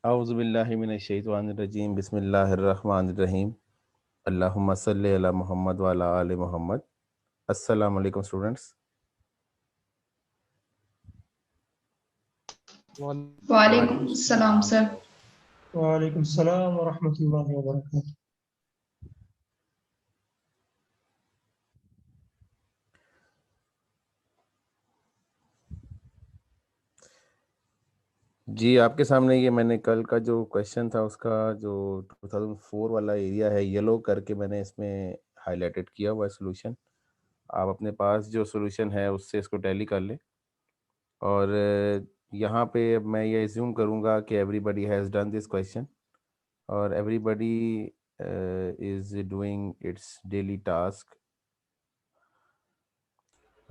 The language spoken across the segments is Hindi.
औज़ुबिल्लाहि मिनश्शैतानिर्रजीम बिस्मिल्लाहिर्रहमानिर्रहीम अल्लाहुम्मा सल्लि अला मुहम्मद व अला आलि मुहम्मद। अस्सलाम वालेकुम स्टूडेंट्स। वालेकुम सलाम सर। वालेकुम सलाम व रहमतुल्लाहि व बरकातुहू। जी, आपके सामने ये मैंने कल का जो क्वेश्चन था उसका जो 2004 वाला एरिया है येलो करके मैंने इसमें हाइलाइटेड किया हुआ है सॉल्यूशन। आप अपने पास जो सॉल्यूशन है उससे इसको टैली कर लें और यहाँ पे अब मैं ये अज्यूम करूँगा कि everybody has done this question और everybody is doing its daily task.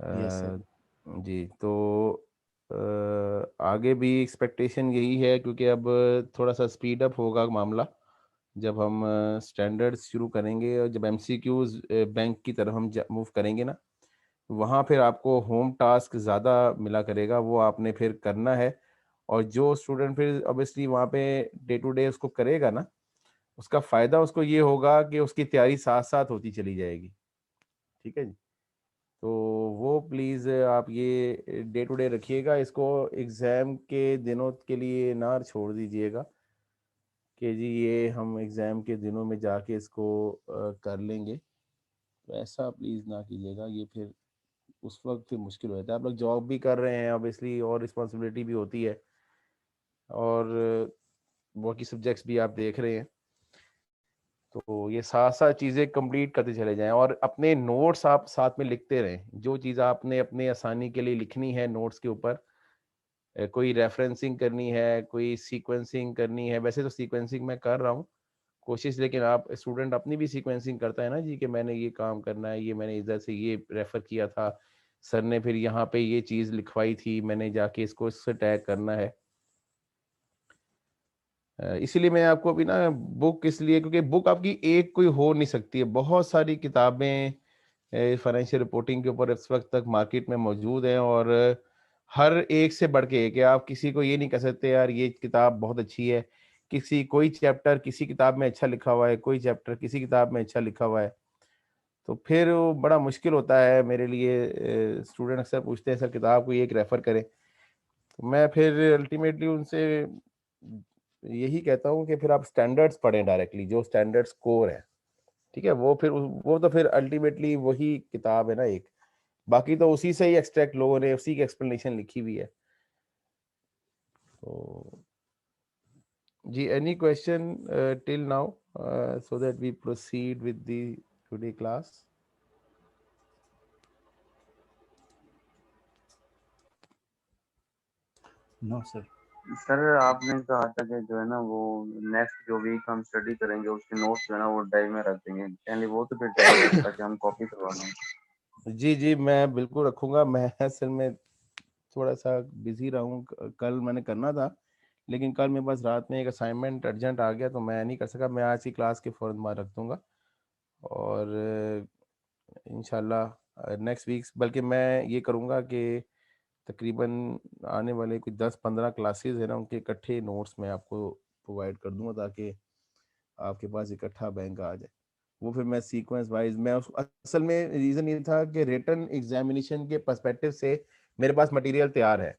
Yes sir. जी, तो आगे भी एक्सपेक्टेशन यही है क्योंकि अब थोड़ा सा स्पीड अप होगा मामला जब हम स्टैंडर्ड्स शुरू करेंगे और जब एमसीक्यूज बैंक की तरफ हम मूव करेंगे ना, वहाँ फिर आपको होम टास्क ज़्यादा मिला करेगा, वो आपने फिर करना है। और जो स्टूडेंट फिर ऑब्वियसली वहाँ पे डे टू डे उसको करेगा ना, उसका फ़ायदा उसको ये होगा कि उसकी तैयारी साथ साथ होती चली जाएगी। ठीक है जी। तो वो प्लीज़ आप ये डे टू डे रखिएगा, इसको एग्ज़ाम के दिनों के लिए ना छोड़ दीजिएगा कि जी ये हम एग्ज़ाम के दिनों में जाके इसको कर लेंगे। तो ऐसा प्लीज़ ना कीजिएगा, ये फिर उस वक्त फिर मुश्किल हो जाता है। आप लोग जॉब भी कर रहे हैं ऑब्वियसली और रिस्पॉन्सिबिलिटी भी होती है और बाकी सब्जेक्ट्स भी आप देख रहे हैं, तो ये साथ साथ चीज़ें कंप्लीट करते चले जाएं और अपने नोट्स आप साथ में लिखते रहें। जो चीज़ आपने अपने आसानी के लिए लिखनी है नोट्स के ऊपर, कोई रेफरेंसिंग करनी है, कोई सीक्वेंसिंग करनी है, वैसे तो सीक्वेंसिंग मैं कर रहा हूँ कोशिश, लेकिन आप स्टूडेंट अपनी भी सीक्वेंसिंग करता है ना जी कि मैंने ये काम करना है, ये मैंने इधर से ये रेफर किया था, सर ने फिर यहाँ पे ये चीज़ लिखवाई थी, मैंने जाके इसको इससे टैग करना है। इसीलिए मैं आपको अभी ना बुक इसलिए क्योंकि बुक आपकी एक कोई हो नहीं सकती है, बहुत सारी किताबें फाइनेंशियल रिपोर्टिंग के ऊपर इस वक्त तक मार्केट में मौजूद हैं और हर एक से बढ़ के एक है। आप किसी को ये नहीं कह सकते यार ये किताब बहुत अच्छी है, किसी कोई चैप्टर किसी किताब में अच्छा लिखा हुआ है, कोई चैप्टर किसी किताब में अच्छा लिखा हुआ है, तो फिर वो बड़ा मुश्किल होता है मेरे लिए। स्टूडेंट अक्सर पूछते हैं सर किताब को एक रेफर करें, तो मैं फिर अल्टीमेटली उनसे यही कहता हूँ कि फिर आप स्टैंडर्ड्स पढ़ें डायरेक्टली, जो स्टैंडर्ड्स कोर है। ठीक है, वो फिर वो तो फिर अल्टीमेटली वही किताब है ना एक, बाकी तो उसी से ही एक्सट्रैक्ट लोगों ने उसी की एक्सप्लेनेशन लिखी हुई है। तो जी, any question till now so that we proceed with the today class. No sir. Sir आपने कहा था कि जो है ना वो नेक्स्ट जो वीक हम स्टडी करेंगे उसके नोट्स जो है ना वो डायरी में रख देंगे, यानी वो तो फिर डायरी में ताकि हम कॉपी करवा लें। जी जी, मैं बिल्कुल रखूंगा। मैं असल में थोड़ा सा बिजी रहा हूँ, कल मैंने करना था लेकिन कल मेरे पास रात में एक असाइनमेंट अर्जेंट आ गया तो मैं नहीं कर सका। मैं आज की क्लास के फ़ौरन बाद रख दूंगा और इंशाल्लाह नेक्स्ट वीक, बल्कि मैं ये करूँगा कि तकरीबन आने वाले कुछ 10-15 क्लासेस है ना उनके इकट्ठे नोट्स मैं आपको प्रोवाइड कर दूंगा ताकि आपके पास इकट्ठा बैंक आ जाए। वो फिर मैं सीक्वेंस वाइज मैं असल में रीज़न ये था कि रिटन एग्जामिनेशन के पर्सपेक्टिव से मेरे पास मटेरियल तैयार है।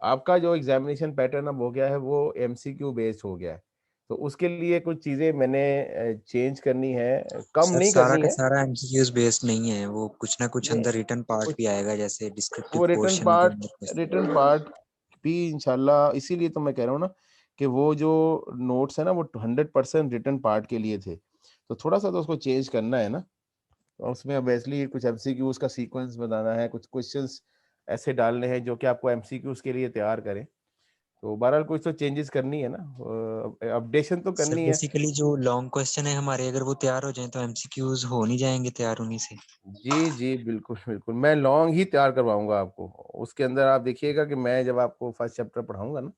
आपका जो एग्जामिनेशन पैटर्न अब हो गया है वो एमसीक्यू बेस्ड हो गया है, तो उसके लिए कुछ चीज़ें मैंने चेंज करनी है, कम सर नहीं सारा करनी का है। सारा एमसीक्यूज बेस्ड नहीं है, वो कुछ ना कुछ नहीं, अंदर रिटर्न पार्ट कुछ भी आएगा, जैसे डिस्क्रिप्टिव वो पोर्शन के अंदर रिटर्न क्वेश्चन। पार्ट भी इंशाल्लाह, इसीलिए तो मैं कह रहा हूँ ना कि वो जो नोट्स है ना वो 100% रिटर्न पार्ट के लिए थे, तो थोड़ा सा तो उसको चेंज करना है ना। और उसमें ऑब्वियसली कुछ एमसीक्यूज का सीक्वेंस बनाना है, कुछ क्वेश्चंस ऐसे डालने हैं जो कि आपको एमसीक्यूज के लिए तैयार करें। तो बहरहाल कुछ तो चेंजेस करनी है ना, अपडेशन तो सर करनी है। बेसिकली जो लॉन्ग क्वेश्चन है हमारे, अगर वो तैयार हो जाए तो एमसीक्यूज हो नहीं जाएंगे तैयार उन्हीं से? जी जी, बिल्कुल बिल्कुल, मैं लॉन्ग ही तैयार करवाऊंगा आपको। उसके अंदर आप देखिएगा कि मैं जब आपको फर्स्ट चैप्टर पढ़ाऊंगा ना,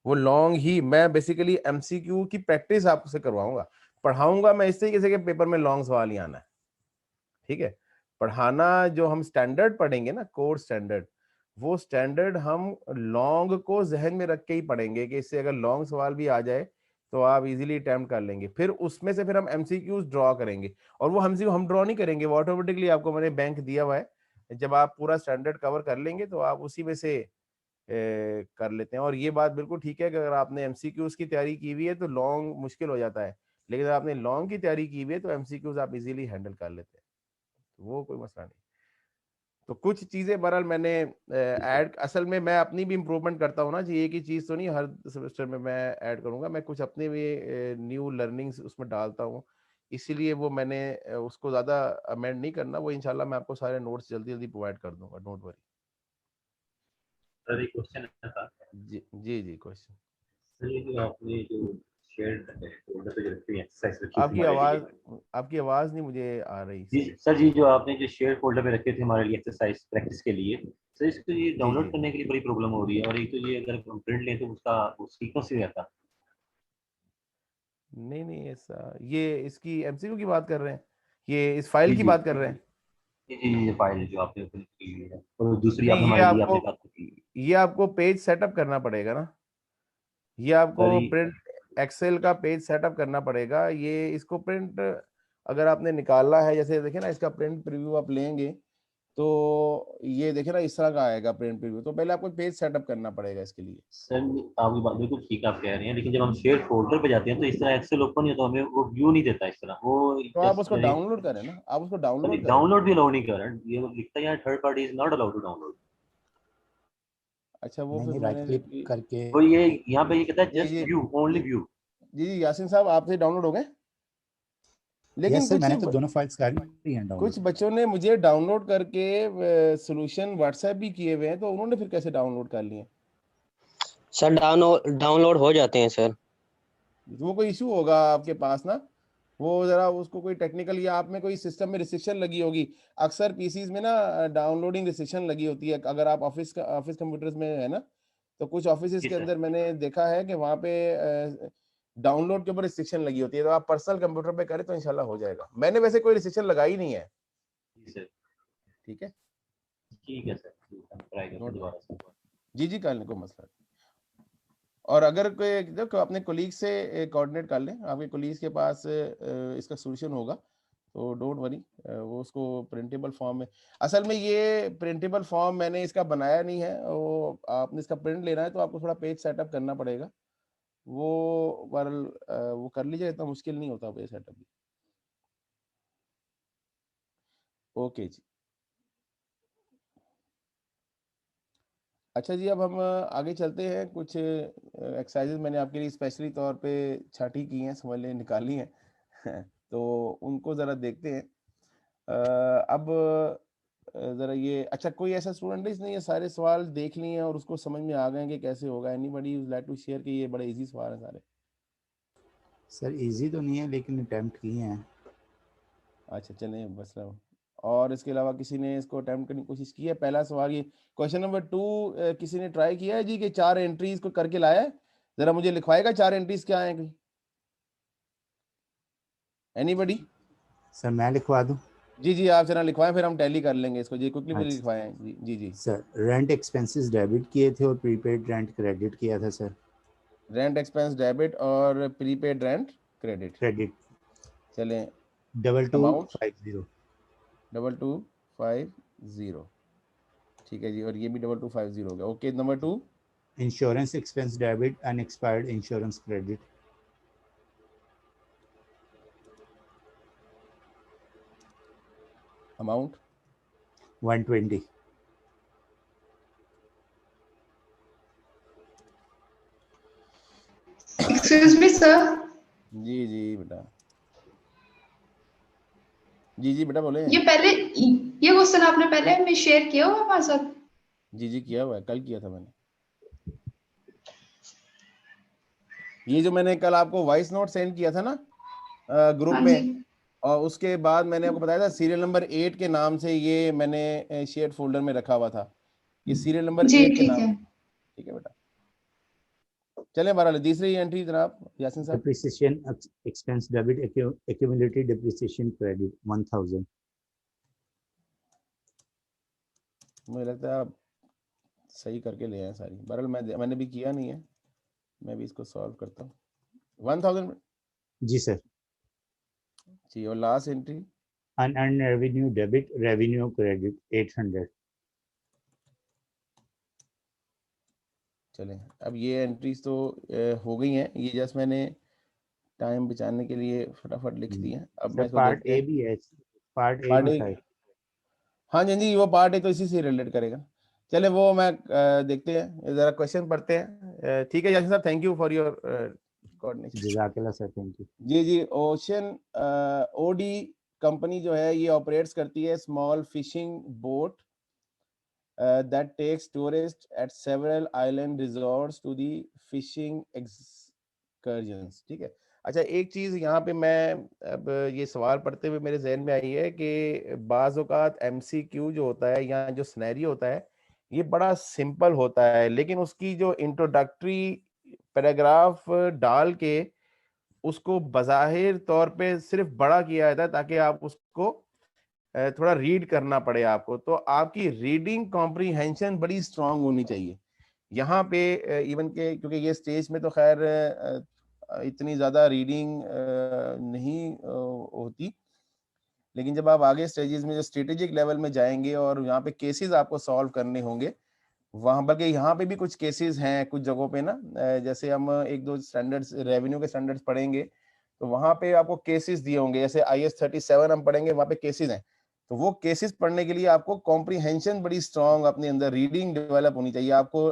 वो लॉन्ग ही मैं बेसिकली एमसीक्यू की प्रैक्टिस आपसे करवाऊंगा। पढ़ाऊंगा मैं इस तरीके से कि पेपर में लॉन्ग सवाल ही आना है। ठीक है, पढ़ाना जो हम स्टैंडर्ड पढ़ेंगे ना, कोर स्टैंडर्ड, वो स्टैंडर्ड हम लॉन्ग को जहन में रख के ही पढ़ेंगे कि इससे अगर लॉन्ग सवाल भी आ जाए तो आप इजीली अटेम्प्ट कर लेंगे। फिर उसमें से फिर हम एमसीक्यूज ड्रॉ करेंगे, और वो हमसे हम ड्रॉ नहीं करेंगे, वो ऑटोमेटिकली आपको मैंने बैंक दिया हुआ है। जब आप पूरा स्टैंडर्ड कवर कर लेंगे तो आप उसी में से कर लेते हैं। और ये बात बिल्कुल ठीक है कि अगर आपने एमसीक्यूज की तैयारी की हुई है तो लॉन्ग मुश्किल हो जाता है, लेकिन अगर आपने लॉन्ग की तैयारी की हुई है तो एमसीक्यूज आप इजीली हैंडल कर लेते हैं, तो वो कोई मसला नहीं। तो कुछ चीजें बहरहाल मैंने ऐड, असल में मैं अपनी भी इम्प्रूवमेंट करता हूँ ना जी, एक ही चीज तो नहीं हर सेमेस्टर में मैं ऐड करूंगा, मैं कुछ अपने भी न्यू लर्निंग्स उसमें डालता हूँ, इसीलिए वो मैंने उसको ज्यादा अमेंड नहीं करना। वो इंशाल्लाह मैं आपको सारे नोट्स जल्दी जल्दी प्रोवाइड कर दूंगा, डोंट वरी। सर एक क्वेश्चन था। जी जी जी, क्वेश्चन। सर ये जो आपने जो शेयर फोल्डर पे जो रखी एक्सरसाइज रखी थी हमारे लिए, आपकी आवाज नहीं मुझे आ रही जी सही। सर जी जो आपने जो शेयर फोल्डर पे रखे थे हमारे लिए एक्सरसाइज प्रैक्टिस के लिए, सर इसको ये जी डाउनलोड जी, करने के लिए बड़ी प्रॉब्लम हो रही है, और एक तो ये अगर हम प्रिंट लें तो उसका वो सीक्वेंस ही रहता। नहीं नहीं ऐसा, ये इसकी एमसीक्यू की बात कर रहे हैं, ये इस फाइल जी की जी बात कर रहे हैं? जी जी ये फाइल जो आपने ओपन की हुई है और दूसरी आपने नहीं, हमारे लिए आपने बात की। ये आपको पेज सेटअप करना पड़ेगा ना, ये आपको सर प्रिंट एक्सेल का पेज सेटअप करना पड़ेगा। ये इसको प्रिंट अगर आपने निकालना है, जैसे देखिए ना इसका प्रिंट प्रीव्यू आप लेंगे तो ये देखिए ना इस तरह का आएगा प्रिंट प्रीव्यू, तो पहले आपको पेज सेटअप करना पड़ेगा इसके लिए। सर आपकी बात बिल्कुल ठीक आप कह रहे हैं, लेकिन जब हम शेयर फोल्डर पे जाते हैं तो इस तरह एक्सेल ओपन नहीं होता, हमें वो व्यू नहीं देता इस तरह, वो तो आप जस्ट उसको डाउनलोड करें ना, आप उसको डाउनलोड करें। डाउनलोड भी अलाउ नहीं कर रहा है, ये लिखता है यहाँ third party is not allowed to download. अच्छा, वो नहीं फिर नहीं, राइट मैंने क्लिक करके तो ये यहाँ पे ये कहता है ये जस्ट ये व्यू, ओनली व्यू। जी जी यासिन साहब, आपसे डाउनलोड हो गए, लेकिन यस सर, मैंने तो दोनों फाइल्स कर ली हैं कुछ डाउनलोड। बच्चों ने मुझे डाउनलोड करके सोल्यूशन व्हाट्सएप भी किए हुए हैं, तो उन्होंने फिर कैसे डाउनलोड कर लिए? सर डाउनलोड हो जाते हैं सर। वो कोई इशू होगा आपके पास ना, वो जरा उसको कोई टेक्निकल, या आप में कोई सिस्टम में रिस्ट्रिक्शन लगी होगी। अक्सर पीसीज में ना डाउनलोडिंग रिस्ट्रिक्शन लगी होती है, अगर आप ऑफिस कंप्यूटर्स में है ना, तो कुछ ऑफिस जी के सर अंदर मैंने देखा है कि वहाँ पे डाउनलोड के ऊपर रिस्ट्रिक्शन लगी होती है, तो आप पर्सनल कंप्यूटर पे करें तो इंशाल्लाह हो जाएगा। मैंने वैसे कोई रिस्ट्रिक्शन लगाई नहीं है। जी सर ठीक है, ठीक है सर, हम ट्राई करते हैं नोट, दोबारा से। जी जी कर लें, कोई मसला नहीं। और अगर कोई देखो अपने कोलीग से कोऑर्डिनेट कर लें, आपके कोलीग के पास इसका सोल्यूशन होगा तो डोंट वरी, वो उसको प्रिंटेबल फॉर्म में, असल में ये प्रिंटेबल फॉर्म मैंने इसका बनाया नहीं है, वो आपने इसका प्रिंट लेना है तो आपको थोड़ा पेज सेटअप करना पड़ेगा, वो वो कर लीजिए, इतना मुश्किल नहीं होता पेज सेटअप भी। ओके जी, अच्छा जी, अब हम आगे चलते हैं। कुछ एक्सरसाइजेज मैंने आपके लिए स्पेशली तौर पे छांटी की हैं, समझ लें निकाली हैं तो उनको ज़रा देखते हैं। अब ज़रा ये, अच्छा कोई ऐसा स्टूडेंट है इसने ये सारे सवाल देख लिए हैं और उसको समझ में आ गए हैं कि कैसे होगा? Anybody would like to share कि ये बड़े इजी सवाल हैं सारे? सर इजी तो नहीं है लेकिन अटेम्प्ट किए हैं। अच्छा चलें बस रहो। और इसके अलावा किसी ने इसको अटेम्प्ट करने की कोशिश की है? पहला सवाल ये, क्वेश्चन नंबर 2 किसी ने ट्राई किया है जी कि 4 एंट्रीज को करके लाया है? जरा मुझे लिखवाएगा 4 एंट्रीज क्या है कोई? एनीबॉडी? सर मैं लिखवा दूं? जी जी आप जरा लिखवाएं, फिर हम टैली कर लेंगे इसको जी, क्विकली मुझे अच्छा लिखवाएं जी जी जी। सर, रेंट एक्सपेंसेस डेबिट किए थे और प्रीपेड रेंट क्रेडिट किया था सर। रेंट एक्सपेंस डेबिट और प्रीपेड रेंट क्रेडिट, क्रेडिट चलें। 2250 2250, ठीक है जी, और ये भी 2250 हो गया। Okay, number 2, insurance expense debit unexpired insurance credit. Amount 120। Excuse me sir. जी जी बेटा, जी जी बेटा बोले। ये क्वेश्चन आपने पहले में शेयर किया हुआ हमारे साथ? जी जी किया हुआ है, कल किया था मैंने। ये जो मैंने कल आपको वॉइस नोट सेंड किया था ना ग्रुप हाँ जी। में, और उसके बाद मैंने आपको बताया था सीरियल नंबर 8 के नाम से ये मैंने शेयर फोल्डर में रखा हुआ था, ये सीरियल नंबर जी 8 के ठीक नाम। है। ठीक है बेटा, चलें बहरहाल तीसरी एंट्री जनाब यासिन साहब। Depreciation expense debit accumulated depreciation credit 1000। मुझे लगता है आप सही करके ले आए सारी। बहरहाल मैंने भी किया नहीं है, मैं भी इसको सॉल्व करता हूँ। 1000 जी सर। जी, और last entry unearned revenue debit, revenue credit 800। चलें, अब ये एंट्रीज तो हो गई हैं, ये जस्ट मैंने टाइम बचाने के लिए फटाफट लिख दी हैं। अब मैं सर इसको पार्ट देखते ए हैं। भी है, पार्ट ए पार्ट भी ए, था। हाँ जी जी, वो पार्ट है तो इसी से रिलेट करेगा। चले वो मैं देखते हैं, जरा क्वेश्चन पढ़ते हैं। ठीक है Yasin Sahab, thank you for your coordination. जज़ाकल्लाह सर, थैंक यू। जी जी, ओशन ओडी कंपनी जो है ये ऑपरेट्स करती है small fishing boat that takes tourists at several island resorts to the fishing excursions। ठीक है। अच्छा, एक चीज यहाँ पे मैं अब ये सवाल पढ़ते हुए मेरे जहन में आई है कि बाज़ औक़ात MCQ जो होता है या जो सिनेरियो होता है ये बड़ा सिंपल होता है, लेकिन उसकी जो इंट्रोडक्टरी पैराग्राफ डाल के उसको बज़ाहिर तौर पे सिर्फ बड़ा किया जाता है ताकि आप उसको थोड़ा रीड करना पड़े आपको। तो आपकी रीडिंग कॉम्प्रीहेंशन बड़ी स्ट्रांग होनी चाहिए यहाँ पे। इवन के क्योंकि ये स्टेज में तो खैर इतनी ज़्यादा रीडिंग नहीं होती, लेकिन जब आप आगे स्टेजेस में जो स्ट्रेटेजिक लेवल में जाएंगे और यहाँ पे केसेस आपको सॉल्व करने होंगे, वहाँ बल्कि यहाँ पे भी कुछ केसेस हैं कुछ जगहों पे ना, जैसे हम एक दो स्टैंडर्ड्स रेवेन्यू के स्टैंडर्ड्स पढ़ेंगे तो वहाँ पे आपको केसेस दिए होंगे, जैसे IS 37 हम पढ़ेंगे, वहाँ पे केसेस हैं। तो वो केसेस पढ़ने के लिए आपको कॉम्प्रीहेंशन बड़ी स्ट्रांग अपने अंदर रीडिंग डेवलप होनी चाहिए। आपको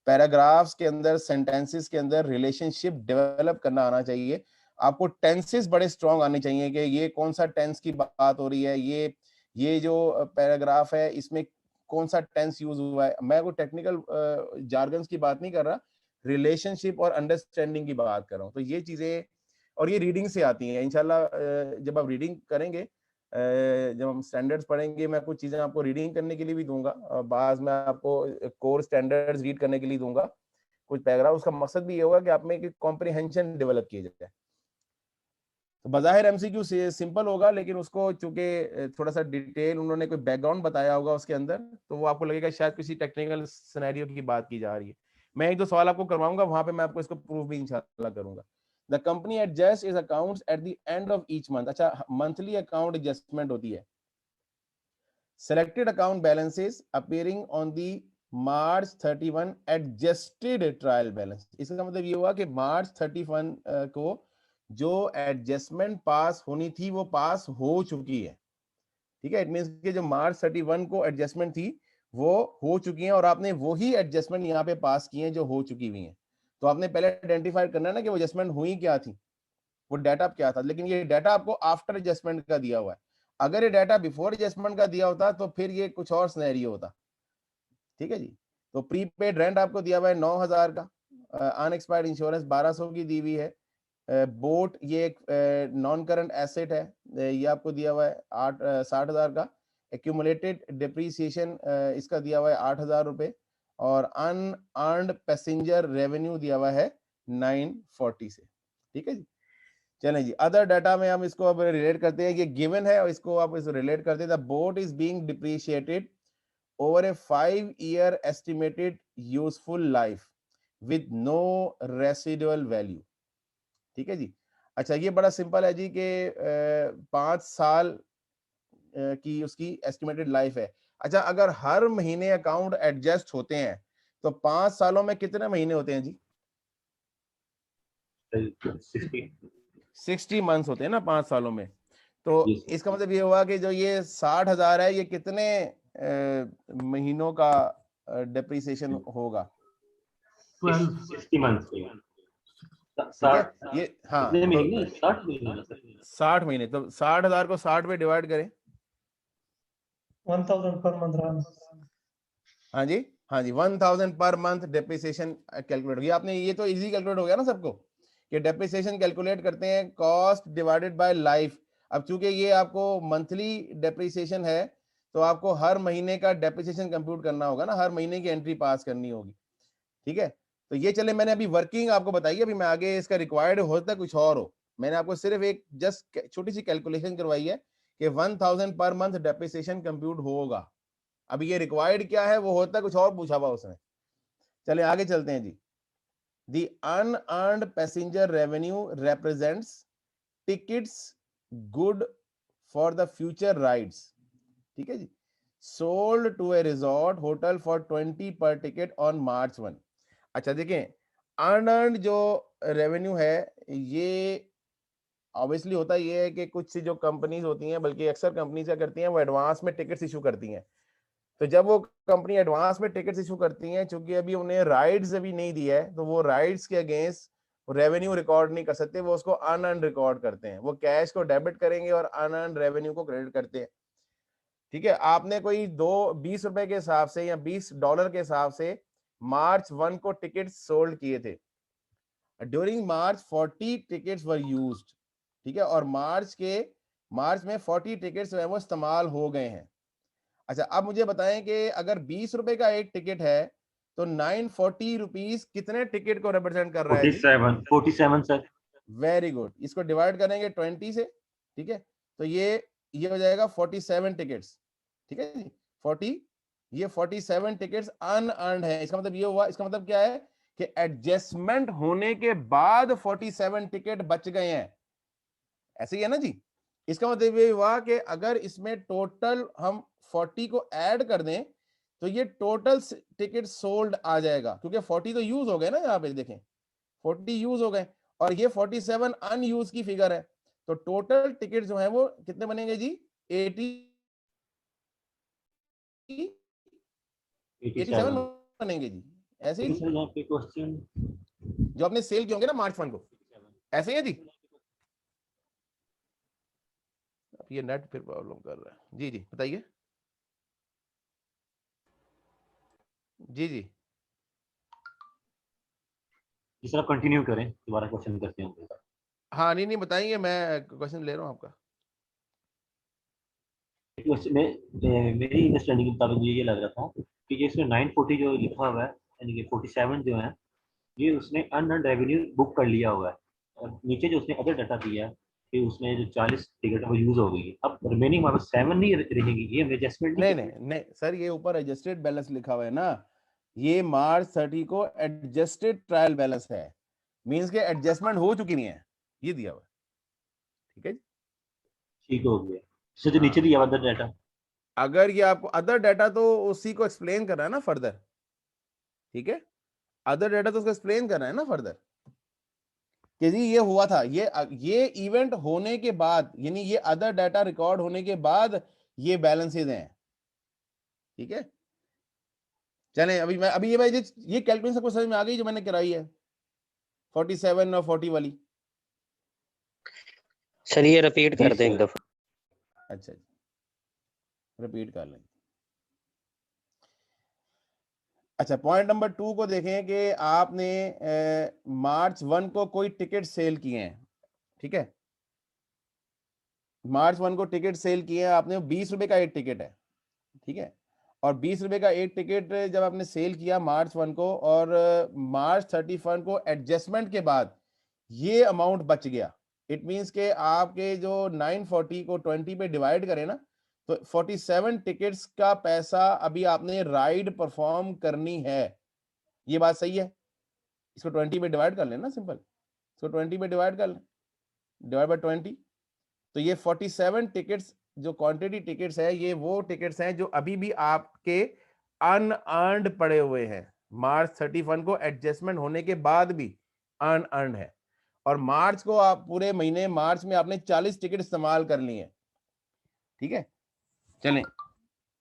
पैराग्राफ्स के अंदर, सेंटेंसेस के अंदर रिलेशनशिप डेवलप करना आना चाहिए। आपको टेंसेस बड़े स्ट्रांग आने चाहिए कि ये कौन सा टेंस की बात हो रही है, ये जो पैराग्राफ है इसमें कौन सा टेंस यूज हुआ है। मैं कोई टेक्निकल जार्गन्स की बात नहीं कर रहा, रिलेशनशिप और अंडरस्टैंडिंग की बात कर रहा हूँ। तो ये चीजें और ये रीडिंग से आती हैं इंशाल्लाह। जब आप रीडिंग करेंगे, जब हम स्टैंडर्ड्स पढ़ेंगे, मैं कुछ चीजें आपको रीडिंग करने के लिए भी दूंगा, बाज मैं आपको कोर स्टैंडर्ड्स रीड करने के लिए दूंगा, कुछ पैराग्राफ। उसका मकसद भी ये होगा कि आप में एक कॉम्प्रीहेंशन डेवलप किया जाए। तो बज़ाहिर MCQ से सिंपल होगा, लेकिन उसको चूंकि थोड़ा सा डिटेल उन्होंने कोई बैकग्राउंड बताया होगा उसके अंदर, तो वो आपको लगेगा शायद किसी टेक्निकल सिनेरियो की बात की जा रही है। मैं एक दो सवाल आपको करवाऊंगा, वहां पे मैं आपको इसको प्रूफ भी इंशाल्लाह करूंगा। The company adjust is accounts at the end of each month. अच्छा, मंथली अकाउंट एडजस्टमेंट होती है। Selected account balances appearing on the March 31 adjusted trial balance. इसका मतलब ये हुआ कि March 31 को जो एडजस्टमेंट पास होनी थी वो पास हो चुकी है। ठीक है, इट मींस कि जो March 31 को एडजस्टमेंट थी वो हो चुकी है और आपने वही एडजस्टमेंट यहाँ पे पास किए हैं जो हो चुकी हुई हैं। तो आपने पहले आइडेंटिफाई करना है ना कि वो एडजस्टमेंट हुई क्या थी, वो डाटा क्या था। लेकिन ये डाटा आपको आफ्टर एडजस्टमेंट का दिया हुआ है। अगर ये डाटा बिफोर एडजस्टमेंट का दिया होता तो फिर ये कुछ और सिनेरियो होता। ठीक है जी। तो प्रीपेड रेंट आपको दिया हुआ है 9000 का, अनएक्सपायर्ड इंश्योरेंस 1200 की दी हुई है। बोट ये एक नॉन करंट एसेट है, ये आपको दिया हुआ है 60,000 का। एक्यूमुलेटेड डिप्रीसिएशन इसका दिया हुआ है 8,000 रुपए, और अनअर्न्ड पैसेंजर रेवेन्यू दिया हुआ है 940 से। ठीक है जी। चलें जी, अदर डाटा में हम इसको अब रिलेट करते हैं। ये गिवन है और इसको आप इस रिलेट करते हैं। The boat is being depreciated over a 5-year estimated useful life with no residual value। ठीक है जी। अच्छा, ये बड़ा सिंपल है जी कि 5 साल की उसकी एस्टिमेटेड लाइफ है। अच्छा, अगर हर महीने अकाउंट एडजस्ट होते हैं तो 5 सालों में कितने महीने होते हैं जी? 60 मंथ्स होते हैं ना 5 सालों में। तो इसका मतलब ये हुआ कि जो ये 60,000 है ये कितने महीनों का डेप्रिसिएशन होगा? 60 मंथ्स के। ठीक है ये, हाँ, कितने महीने? 60 महीने। 60 महीने। तो 60,000 को 60 पे डिवाइड करें। 1000 पर मंथ रन। हाँ जी, हाँ जी, 1000 पर मंथ डेप्रिसिएशन कैलकुलेट हो गया। आपने ये तो इजी कैलकुलेट हो गया ना सबको कि डेप्रिसिएशन कैलकुलेट करते हैं कॉस्ट डिवाइडेड बाय लाइफ। अब चूंकि ये आपको मंथली डेप्रिसिएशन है तो आपको हर महीने का डेप्रिसिएशन कंप्यूट करना होगा ना, हर महीने की एंट्री पास करनी होगी। ठीक है, तो ये चले मैंने अभी वर्किंग आपको बताई है, अभी मैं आगे इसका रिक्वायर्ड होता कुछ और हो। मैंने आपको सिर्फ एक जस्ट छोटी सी कैलकुलेशन करवाई है कि 1000 पर मंथ डेप्रिसिएशन कंप्यूट होगा। अब ये रिक्वायर्ड क्या है, वो होता है कुछ और पूछा हुआ उसने। चले आगे चलते हैं जी। The unearned passenger revenue represents tickets good for the future rides, ठीक है जी, sold to a resort hotel for 20 per ticket on March 1। अच्छा देखें, unearned जो रेवेन्यू है ये ऑब्वियसली होता ये है कि कुछ जो कंपनीज होती हैं, बल्कि अक्सर कंपनीज क्या करती हैं, वो एडवांस में टिकट्स इशू करती हैं। तो जब वो कंपनी एडवांस में टिकट्स इशू करती हैं, चूंकि अभी उन्हें राइड्स अभी नहीं दिया है, तो वो राइड्स के अगेंस्ट रेवेन्यू रिकॉर्ड नहीं कर सकते, वो उसको अनअर्न रिकॉर्ड करते हैं। वो कैश को डेबिट करेंगे और अनअर्न रेवेन्यू को क्रेडिट करते हैं। ठीक है, आपने कोई 20 रुपए के हिसाब से या $20 के हिसाब से March 1 को टिकट सोल्ड किए थे। During March 40 tickets were used, ठीक है, और मार्च में 40 टिकट्स जो है वो इस्तेमाल हो गए हैं। अच्छा, अब मुझे बताएं कि अगर 20 रुपए का एक टिकट है तो 940 रुपीज कितने टिकट को रिप्रेजेंट कर रहा है? 47 सर। Very good. इसको डिवाइड करेंगे 20 से, ठीक है, तो ये हो जाएगा 47 टिकट्स, ठीक है जी, 47 टिकट्स अनअर्न्ड है। इसका मतलब ये हुआ, इसका मतलब क्या है कि एडजस्टमेंट होने के बाद 47 टिकट बच गए हैं, ऐसे ही है ना जी। इसका मतलब ये हुआ कि अगर इसमें टोटल हम 40 को ऐड कर दें तो ये टोटल टिकट सोल्ड आ जाएगा, क्योंकि 40 तो यूज हो गए ना, यहाँ पे देखें 40 यूज हो गए और ये 47 अनयूज की फिगर है, तो टोटल टिकट जो है वो कितने बनेंगे जी? 87 बनेंगे जी, ऐसे ही सर यहाँ पे क्वेश्चन जो आपने सेल किए होंगे ना मार्च 1 को, ऐसे ही है जी। ये नेट फिर प्रॉब्लम कर रहा है जी। जी बताइए जी। जी सर आप कंटिन्यू करें, दोबारा क्वेश्चन करते हैं। हाँ नहीं बताइए, मैं क्वेश्चन ले रहा हूँ आपका। मेरी अंडरस्टैंडिंग के मुताबिक ये लग रहा था कि ये इसमें 940 जो लिखा हुआ है, यानी कि 47 जो है ये उसने अनअर्न्ड रेवेन्यू बुक कर लिया हुआ है, और नीचे जो उसने अदर डाटा दिया कि उसमें जो 40 टिकट है वो यूज हो गई है। अब रिमेनिंग हमारे 7 नहीं रहेगी, ये एडजस्टमेंट नहीं सर, ये ऊपर एडजस्टेड बैलेंस लिखा हुआ है ना, ये मार्च 30 को एडजस्टेड ट्रायल बैलेंस है, मींस के एडजस्टमेंट हो चुकी नहीं है, ये दिया हुआ है, ठीक है जी, ठीक हो गया। इससे जो नीचे दिया अदर डाटा, अगर ये आपको अदर डाटा तो उसी को एक्सप्लेन कर रहा है ना फर्दर, ठीक है, अदर डाटा तो उसको एक्सप्लेन कर रहा है ना फर्दर कि जी ये हुआ था, ये इवेंट होने के बाद, यानी ये अदर डाटा रिकॉर्ड होने के बाद ये बैलेंसेज हैं, ठीक है। चलें अभी ये कैलकुलेशन सबको समझ में आ गई जो मैंने कराई है 47 और 40 वाली? सर ये रिपीट कर दें एक दफा। अच्छा जी, रिपीट कर लें। अच्छा, पॉइंट नंबर 2 को देखें कि आपने मार्च 1 को कोई टिकट सेल किए हैं, ठीक है, मार्च 1 को टिकट सेल किए हैं आपने, 20 रुपए का एक टिकट है, ठीक है, और 20 रुपए का एक टिकट जब आपने सेल किया मार्च 1 को, और मार्च 31 को एडजस्टमेंट के बाद ये अमाउंट बच गया, इट मींस के आपके जो 940 को 20 पे डिवाइड करें ना, तो 47 टिकट्स का पैसा अभी आपने राइड परफॉर्म करनी है, ये बात सही है। इसको 20 पे डिवाइड कर लेना, सिंपल, इसको 20 पे डिवाइड कर लें, डिवाइड बाय 20, तो ये 47 टिकट्स जो क्वांटिटी टिकट्स है, ये वो टिकट्स हैं जो अभी भी आपके अनअर्न्ड पड़े हुए हैं, मार्च 31 को एडजस्टमेंट होने के बाद भी अनअर्न्ड है, और मार्च को आप पूरे महीने मार्च में आपने 40 टिकट इस्तेमाल कर लिए हैं, ठीक है। चलें,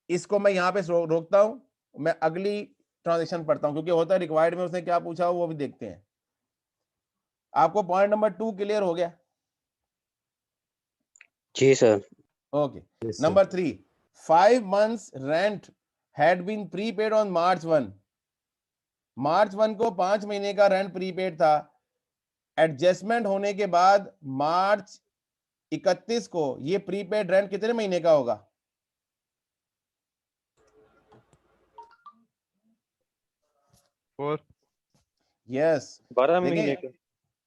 इसको मैं यहाँ पे रोकता हूं, मैं अगली ट्रांजेक्शन पढ़ता हूं, क्योंकि होता है रिक्वायर्ड में उसने क्या पूछा वो भी देखते हैं। आपको पॉइंट नंबर 2 क्लियर हो गया? जी sir. Okay, number 3, 5 months rent had been prepaid on March 1। March 1 को 5 महीने का रेंट प्रीपेड था, एडजस्टमेंट होने के बाद मार्च 31 को ये प्रीपेड रेंट कितने महीने का होगा? यस, 12 महीने का।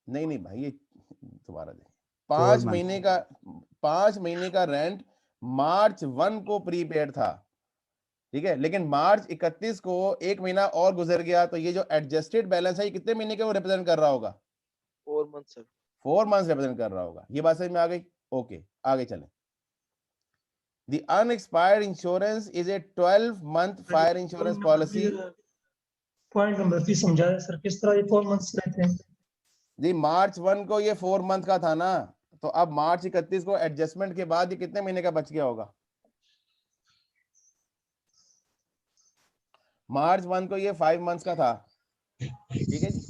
नहीं भाई, ये दोबारा देखें, 5 महीने का रेंट मार्च 1 को प्रीपेड था, ठीक है, लेकिन मार्च 31 को एक महीना और गुजर गया, तो ये जो एडजस्टेड बैलेंस है ये कितने महीने के वो रिप्रेजेंट कर रहा होगा? 4 मंथ सर। 4 मंथ्स रिप्रेजेंट कर रहा होगा। ये बात समझ में आ गई? ओके, आगे चलें। The unexpired insurance is a 12-month fire insurance policy. Point number 3 समझाया सर, किस तरह ये 4 मंथ्स रहते हैं? जी मार्च 1 को ये 4 मंथ का था ना, तो अब मार्च 31 को एडजस्टमेंट के बाद ये कितने महीने का बच गया होगा? मार्च 1 को ये 5 मंथ्स का था, ठीक है जी,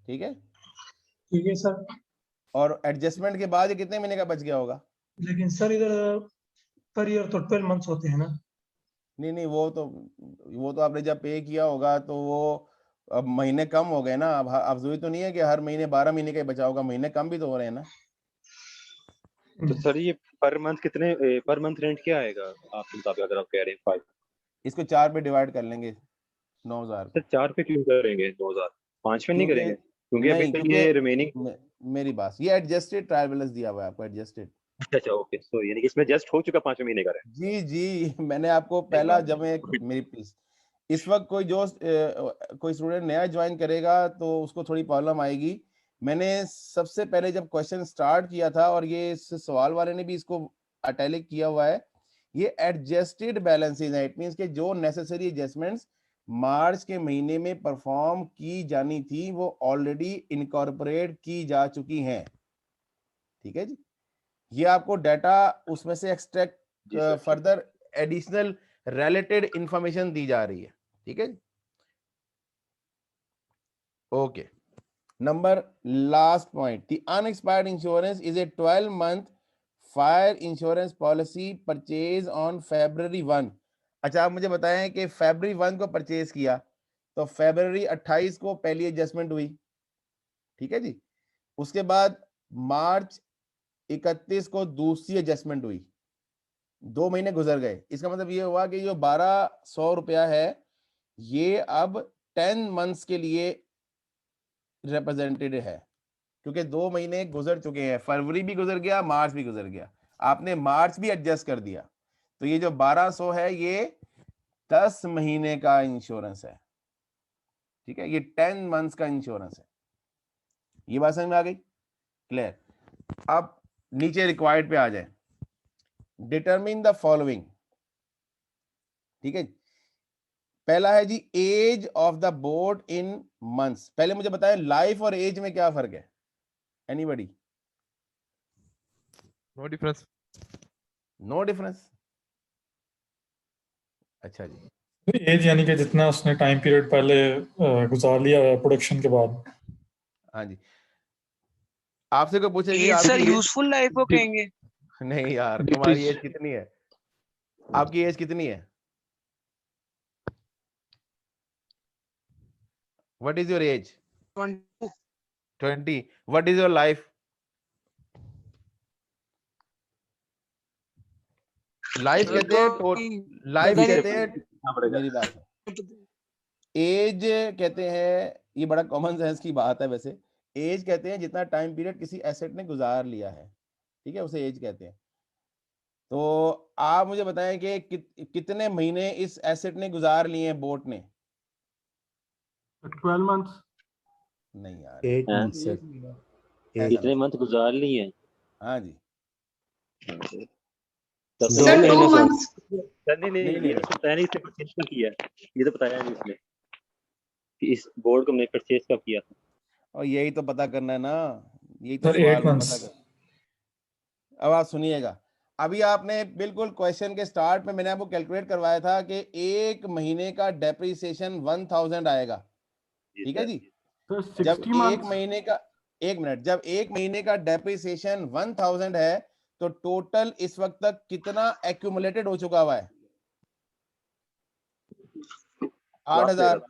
ठीक है, ठीक है सर। और एडजस्टमेंट के बाद ये कितने महीने का बच गया होगा? लेकिन सर इधर पर ईयर तो 12 मंथ्स होते हैं ना? नहीं, वो तो आपने जब पे किया होगा तो वो अब महीने कम हो गए ना। अब जरूरी तो नहीं है कि हर महीने 12 महीने का ही बचा होगा, महीने कम भी तो हो रहे हैं ना। तो सर ये पर मंथ कितने पर मंथ रेंट क्या आएगा आपके मुताबिक, अगर आप कह रहे हैं 5? इसको 4 पे डिवाइड कर लेंगे 9,000 सर 4 पे क्यों करेंगे 2000? 5 पे नहीं करेंगे? क्योंकि अभी नहीं, तक क्योंकि ये रिमेनिंग। मेरी बात, ये एडजस्टेड ट्रायल बैलेंस दिया हुआ है आपको, एडजस्टेड। अच्छा ओके, सो यानी कि इसमें जस्ट हो चुका 5 महीने का रेंट। जी जी, मैंने आपको पहला जब मेरी प्लीज, इस वक्त कोई स्टूडेंट नया ज्वाइन करेगा तो उसको थोड़ी प्रॉब्लम आएगी। मैंने सबसे पहले जब क्वेश्चन स्टार्ट किया था, और ये सवाल वाले ने भी इसको अटैलिक किया हुआ है, ये एडजस्टेड बैलेंसेस है। इट मींस के जो नेसेसरी एडजस्टमेंट्स मार्च के महीने में परफॉर्म की जानी थी वो ऑलरेडी इनकॉर्पोरेट की जा चुकी हैं, ठीक है जी। ये आपको डाटा उसमें से extract further additional related information दी जा रही है, ठीक है। Okay, number last point, the unexpired insurance is a 12-month fire insurance policy purchase on February 1। अच्छा, आप मुझे बताएं कि February 1 को परचेज किया तो February 28 को पहली एडजस्टमेंट हुई, ठीक है जी। उसके बाद मार्च 31 को दूसरी एडजस्टमेंट हुई, 2 महीने गुजर गए। इसका मतलब ये हुआ कि जो 1200 रुपया है ये अब 10 मंथ्स के लिए रिप्रेजेंटेड है, क्योंकि 2 महीने गुजर चुके हैं। फरवरी भी गुजर गया, मार्च भी गुजर गया, आपने मार्च भी एडजस्ट कर दिया, तो ये जो 1200 है ये 10 महीने का इंश्योरेंस है, ठीक है। ये 10 मंथ्स का इंश्योरेंस है। ये बात समझ में आ गई? क्लियर? अब नीचे रिक्वायर्ड पे आ जाए। डिटरमिन द फॉलोइंग, ठीक है। पहला है जी age of the boat in months. पहले मुझे बताएं लाइफ और एज में क्या फर्क है? Anybody? No difference. No difference, अच्छा जी। एज यानी कि जितना उसने टाइम पीरियड पहले गुजार लिया है प्रोडक्शन के बाद। हाँ जी, आपसे कोई पूछेगी एज सर आपकी यूजफुल लाइफ को कहेंगे? नहीं यार, तुम्हारी एज कितनी है? आपकी एज कितनी है? What is your age? 20। What is your life? Life कहते हैं, लाइफ कहते हैं, मेरी बात, एज कहते हैं, ये बड़ा कॉमन सेंस की बात है वैसे। एज कहते हैं जितना टाइम पीरियड किसी एसेट ने गुजार लिया है, ठीक है, उसे एज कहते हैं। तो आप मुझे बताएं कि कितने महीने इस एसेट ने गुजार लिए हैं, बोट ने? 12 मंथ्स। नहीं यार, 8 months सर। कितने मंथ गुजार लिए हैं? हाँ जी, सर 2 मंथ्स। सर नहीं ये तो बताया नहीं, इसने परचेज कब किया, ये तो बताया नहीं इसने कि इस बोर्ड को हमने परचेज कब किया था। और यही तो पता करना है ना, यही तो सर सवाल 8 पता months। कर। अब आप सुनिएगा, अभी आपने बिल्कुल क्वेश्चन के स्टार्ट में मैंने आपको कैलकुलेट करवाया था कि एक महीने का डेप्रिसिएशन 1000 आएगा, ठीक है जी। जब एक महीने का, एक मिनट, जब एक महीने का डेप्रिसिएशन 1000 है तो टोटल इस वक्त तक कितना एक्यूमुलेटेड हो चुका हुआ है? 8000।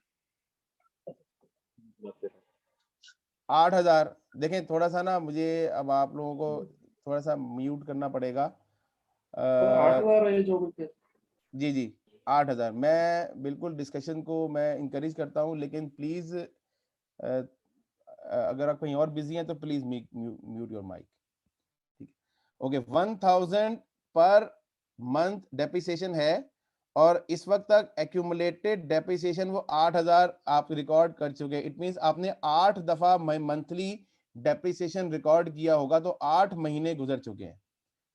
8000। देखें थोड़ा सा ना, मुझे अब आप लोगों को थोड़ा सा म्यूट करना पड़ेगा। 8000 जी जी 8000। मैं बिल्कुल डिस्कशन को मैं इंकरेज करता हूं, लेकिन प्लीज अगर आप कहीं और बिजी हैं तो प्लीज म्यूट योर माइक, ठीक है। ओके, 1000 पर मंथ डेप्रिसिएशन है और इस वक्त तक एक्यूमुलेटेड डेप्रिसिएशन वो 8000 आप रिकॉर्ड कर चुके हैं। इट मींस आपने 8 दफा मंथली डेप्रिसिएशन रिकॉर्ड किया होगा, तो 8 महीने गुजर चुके हैं।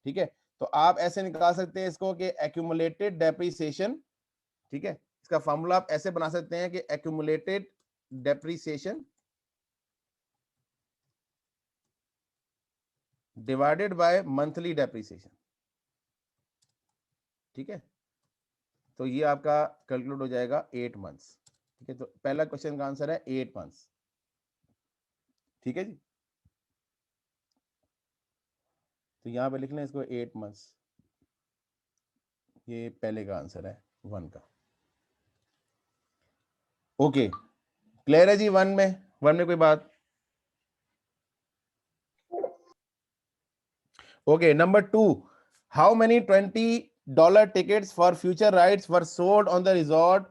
ठीक है, तो आप ऐसे निकाल सकते हैं इसको कि एक्यूमुलेटेड डेप्रिसिएशन, ठीक है, इसका फॉर्मूला आप ऐसे बना सकते हैं कि accumulated depreciation divided by monthly depreciation. ठीक है, तो ये आपका कैलकुलेट हो जाएगा 8 मंथ्स। ठीक है, तो पहला क्वेश्चन का आंसर है 8 मंथ्स। ठीक है जी, तो यहां पे लिख लें इसको 8 मंथ्स। ये पहले का आंसर है 1 का। ओके, क्लियर है जी? 1 में कोई बात? Okay, number 2, how many $20 tickets for future rides were sold on the resort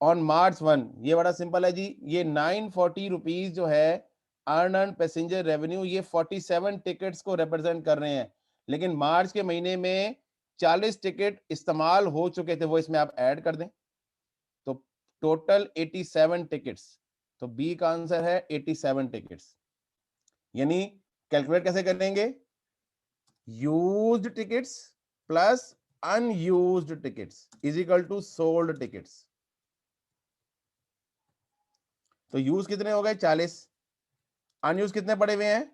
on March 1? ये बड़ा सिंपल है जी। ये 940 रुपीज जो है अर्न पैसेंजर रेवेन्यू, ये 47 टिकट्स को रिप्रेजेंट कर रहे हैं, लेकिन मार्च के महीने में 40 टिकट इस्तेमाल हो चुके थे, वो इसमें आप ऐड कर दें, तो टोटल 87 टिकट्स। तो बी का आंसर है 87 टिकट्स। यानी कैलकुलेट कैसे करेंगे? Used tickets plus unused tickets is equal to sold tickets. तो यूज कितने हो गए? 40। अनयूज कितने पड़े हुए हैं?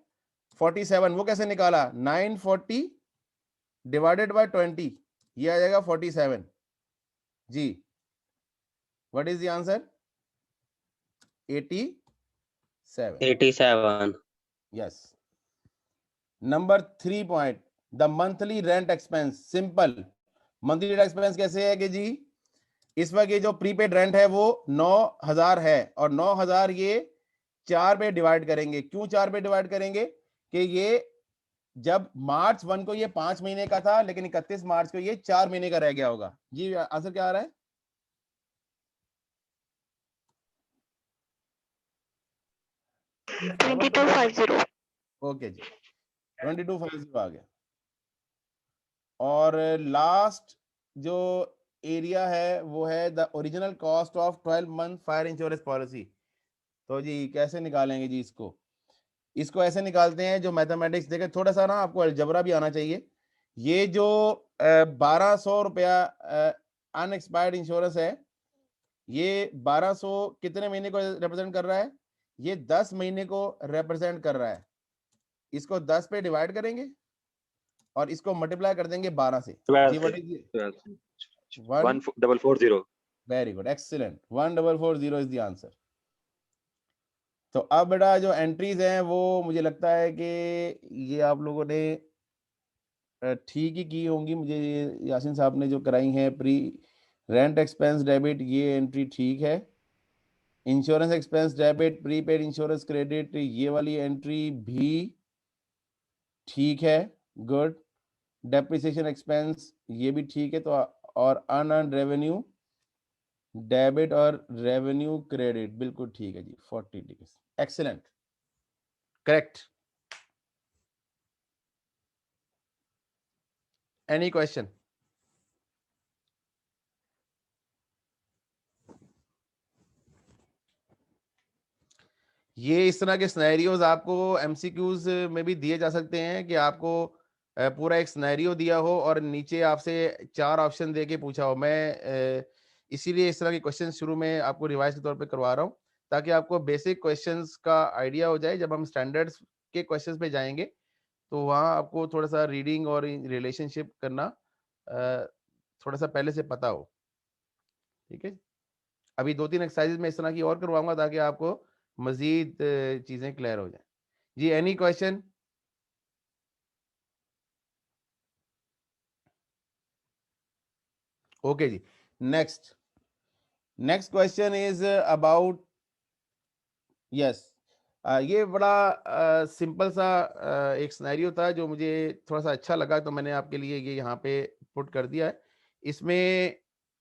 47। वो कैसे निकाला? 940 डिवाइडेड बाय 20, ये आ जाएगा 47 जी। What is the answer? 87। Yes. Number 3 point, the monthly rent expense. Simple, monthly rent expense कैसे है कि जी इस वक्त ये जो प्रीपेड रेंट है वो 9000 है, और 9000 ये 4 पे डिवाइड करेंगे। क्यों 4 पे डिवाइड करेंगे? कि ये जब March 1 को ये 5 महीने का था, लेकिन 31 मार्च को ये 4 महीने का रह गया होगा। जी आंसर क्या आ रहा है? ओके जी, 2250 आ गया। और लास्ट जो एरिया है वो है the original cost of 12 month fire insurance policy. तो जी कैसे निकालेंगे जी इसको? इसको ऐसे निकालते हैं, जो मैथमेटिक्स देखे, थोड़ा सा ना आपको अलजबरा भी आना चाहिए। ये जो 1200 रुपया अनएक्सपायर्ड इंश्योरेंस है, ये 1200 कितने महीने को रिप्रेजेंट कर रहा है? ये 10 महीने को रिप्रेजेंट कर रहा है। इसको 10 पे डिवाइड करेंगे और इसको मल्टीप्लाई कर देंगे 12 से। जी what is 1440। Very good, excellent, 1440 is the answer. तो अब बेटा जो एंट्रीज हैं वो मुझे लगता है कि ये आप लोगों ने ठीक ही की होंगी। मुझे यासीन साहब ने जो कराई हैं, प्री रेंट एक्सपेंस डेबिट, ये एंट्री ठीक है। Insurance expense debit, prepaid insurance credit, ये वाली एंट्री भी ठीक है, गुड। डेप्रिसिएशन एक्सपेंस ये भी ठीक है। तो और अनअर्न्ड रेवेन्यू डेबिट और रेवेन्यू क्रेडिट बिल्कुल ठीक है जी, 40 tickets, excellent, correct. Any question? ये इस तरह के सिनेरियोज आपको एमसीक्यूज में भी दिए जा सकते हैं कि आपको पूरा एक सिनेरियो दिया हो और नीचे आपसे 4 ऑप्शन दे के पूछा हो। मैं इसीलिए इस तरह के क्वेश्चन शुरू में आपको रिवाइज के तौर पे करवा रहा हूँ, ताकि आपको बेसिक क्वेश्चंस का आइडिया हो जाए। जब हम स्टैंडर्ड्स के क्वेश्चंस पे जाएंगे तो वहाँ आपको थोड़ा सा रीडिंग और रिलेशनशिप करना थोड़ा सा पहले से पता हो। ठीक है, अभी 2-3 एक्सरसाइजेज में इस तरह की और करवाऊंगा ताकि आपको मजीद चीजें क्लियर हो जाए। जी एनी क्वेश्चन? ओके जी, next question is about, yes, ये बड़ा सिंपल सा एक सिनेरियो था जो मुझे थोड़ा सा अच्छा लगा, तो मैंने आपके लिए ये यहाँ पे पुट कर दिया है। इसमें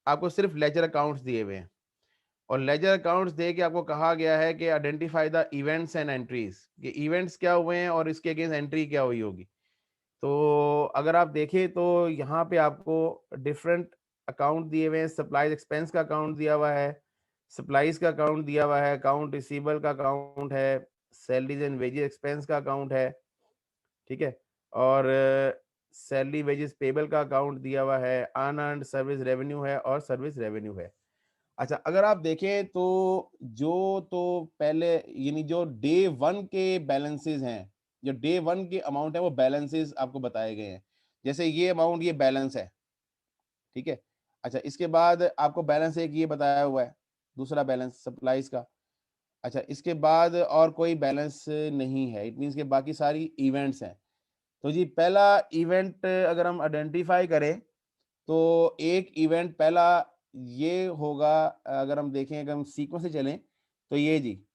आपको सिर्फ लेजर अकाउंट्स दिए हुए हैं, और लेजर अकाउंट्स दे के आपको कहा गया है कि identify the events and entries, कि इवेंट्स क्या हुए हैं और इसके अगेंस्ट एंट्री क्या हुई होगी। तो अगर आप देखें तो यहाँ पे आपको डिफरेंट अकाउंट दिए हुए हैं। सप्लाईज एक्सपेंस का अकाउंट दिया हुआ है, सप्लाईज का अकाउंट दिया हुआ है, अकाउंट रिसीवेबल का अकाउंट है, सैलरीज एंड वेजेस एक्सपेंस का अकाउंट है, ठीक है, और सैलरी वेजेस पेबल का अकाउंट दिया हुआ है, अनअर्न्ड सर्विस रेवेन्यू है और सर्विस रेवेन्यू है। अच्छा, अगर आप देखें तो पहले यानी जो डे 1 के बैलेंसेस हैं, जो डे 1 के अमाउंट है वो बैलेंसेस आपको बताए गए हैं। जैसे ये अमाउंट ये बैलेंस है, ठीक है। अच्छा, इसके बाद आपको बैलेंस एक ये बताया हुआ है, दूसरा बैलेंस सप्लाईज का। अच्छा, इसके बाद और कोई बैलेंस नहीं है, इट मीन्स के बाकी सारी इवेंट्स हैं। तो जी पहला इवेंट अगर हम आइडेंटिफाई करें तो एक इवेंट पहला ये होगा, अगर हम देखें, अगर हम सीक्वेंस से चलें तो ये जी,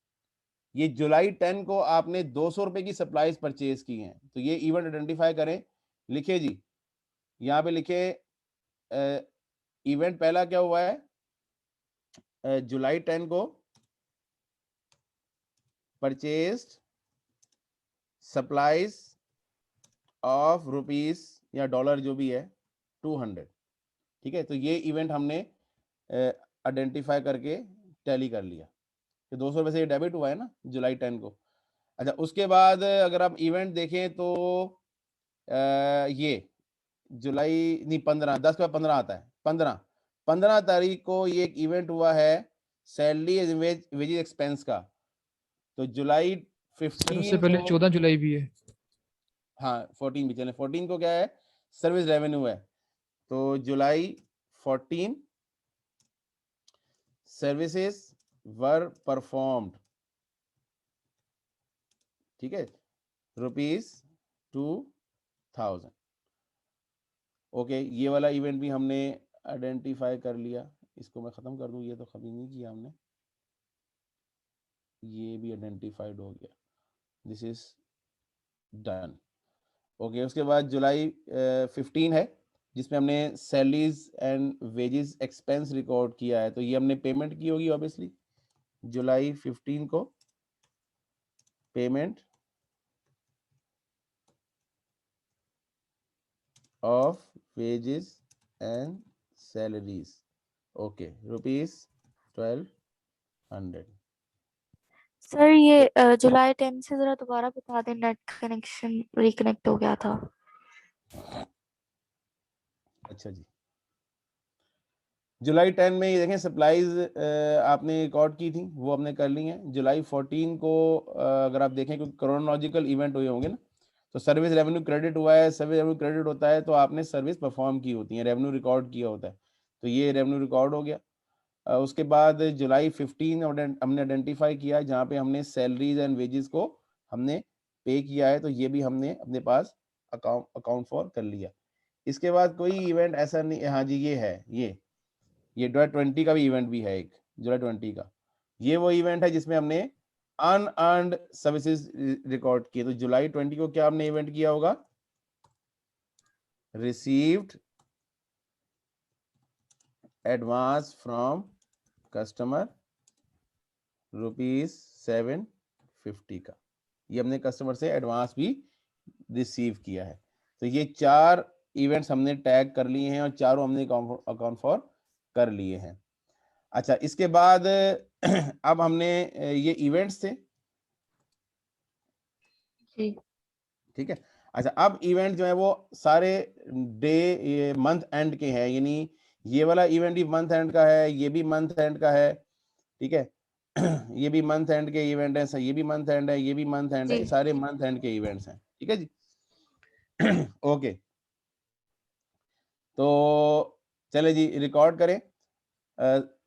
ये जुलाई 10 को आपने 200 रुपए की सप्लाईज परचेज की हैं, तो ये इवेंट आइडेंटिफाई करें। लिखे जी, यहाँ पे लिखे इवेंट पहला क्या हुआ है, जुलाई 10 को परचेज्ड सप्लाईज ऑफ रुपीस या डॉलर जो भी है 200, ठीक है। तो ये इवेंट हमने आइडेंटिफाई करके टैली कर लिया कि 200 रुपये से ये डेबिट हुआ है ना जुलाई 10 को। अच्छा, उसके बाद अगर आप इवेंट देखें तो ये जुलाई नहीं 15, 10 के बाद 15 आता है, 15 तारीख को ये एक इवेंट हुआ है सैलरी वेजेस एक्सपेंस का। तो जुलाई 15 उससे पहले को 14 जुलाई भी है। हाँ 14 भी चले, 14 को क्या है, सर्विस रेवेन्यू है। तो जुलाई 14 सर्विसेज वर परफॉर्म्ड, ठीक है, ₹2000। ओके, ये वाला इवेंट भी हमने आइडेंटिफाई कर लिया। इसको मैं ख़त्म कर दूं, ये तो कभी नहीं किया हमने, ये भी आइडेंटिफाइड हो गया, दिस इज डन। ओके, उसके बाद जुलाई 15 है जिसमें हमने salaries and wages expense record किया है, तो ये हमने पेमेंट की होगी ऑब्वियसली। जुलाई 15 को payment of wages and salaries, okay, ₹1200। Sir ये जुलाई 10 से जरा दोबारा बता दें, नेट कनेक्शन रिकनेक्ट हो गया था। अच्छा जी, जुलाई 10 में ये देखें सप्लाईज आपने रिकॉर्ड की थी, वो हमने कर ली हैं। जुलाई 14 को अगर आप देखें क्योंकि क्रोनोलॉजिकल इवेंट हुए होंगे ना, तो सर्विस रेवेन्यू क्रेडिट हुआ है। सर्विस रेवेन्यू क्रेडिट होता है तो आपने सर्विस परफॉर्म की होती है, रेवेन्यू रिकॉर्ड किया होता है, तो ये रेवेन्यू रिकॉर्ड हो गया। उसके बाद जुलाई 15 हमने आइडेंटिफाई किया जहाँ पे हमने सैलरीज एंड वेजेस को हमने पे किया है, तो ये भी हमने अपने पास अकाउंट फॉर कर लिया। इसके बाद कोई इवेंट ऐसा नहीं, हाँ जी ये है, ये जुलाई 20 का भी इवेंट भी है एक, जुलाई 20 का ये वो इवेंट है जिसमें हमने अनअर्न्ड सर्विसेज रिकॉर्ड किए। तो जुलाई 20 को क्या हमने इवेंट किया होगा, रिसीव्ड एडवांस फ्रॉम कस्टमर ₹750 का, ये हमने कस्टमर से एडवांस भी रिसीव किया है। तो ये 4 इवेंट्स हमने टैग कर लिए हैं और चारों हमने अकाउंट फॉर कर लिए हैं। अच्छा, इसके बाद अब हमने ये इवेंट्स थे, ठीक है। अच्छा, अब इवेंट जो है वो सारे डे मंथ एंड के हैं, यानी ये वाला इवेंट भी मंथ एंड का है, ये भी मंथ एंड का है, ठीक है। ये भी मंथ एंड के इवेंट है, ये भी मंथ एंड है, ये भी मंथ एंड है, सारे मंथ एंड के इवेंट्स हैं, ठीक है जी। ओके, तो चले जी रिकॉर्ड करें।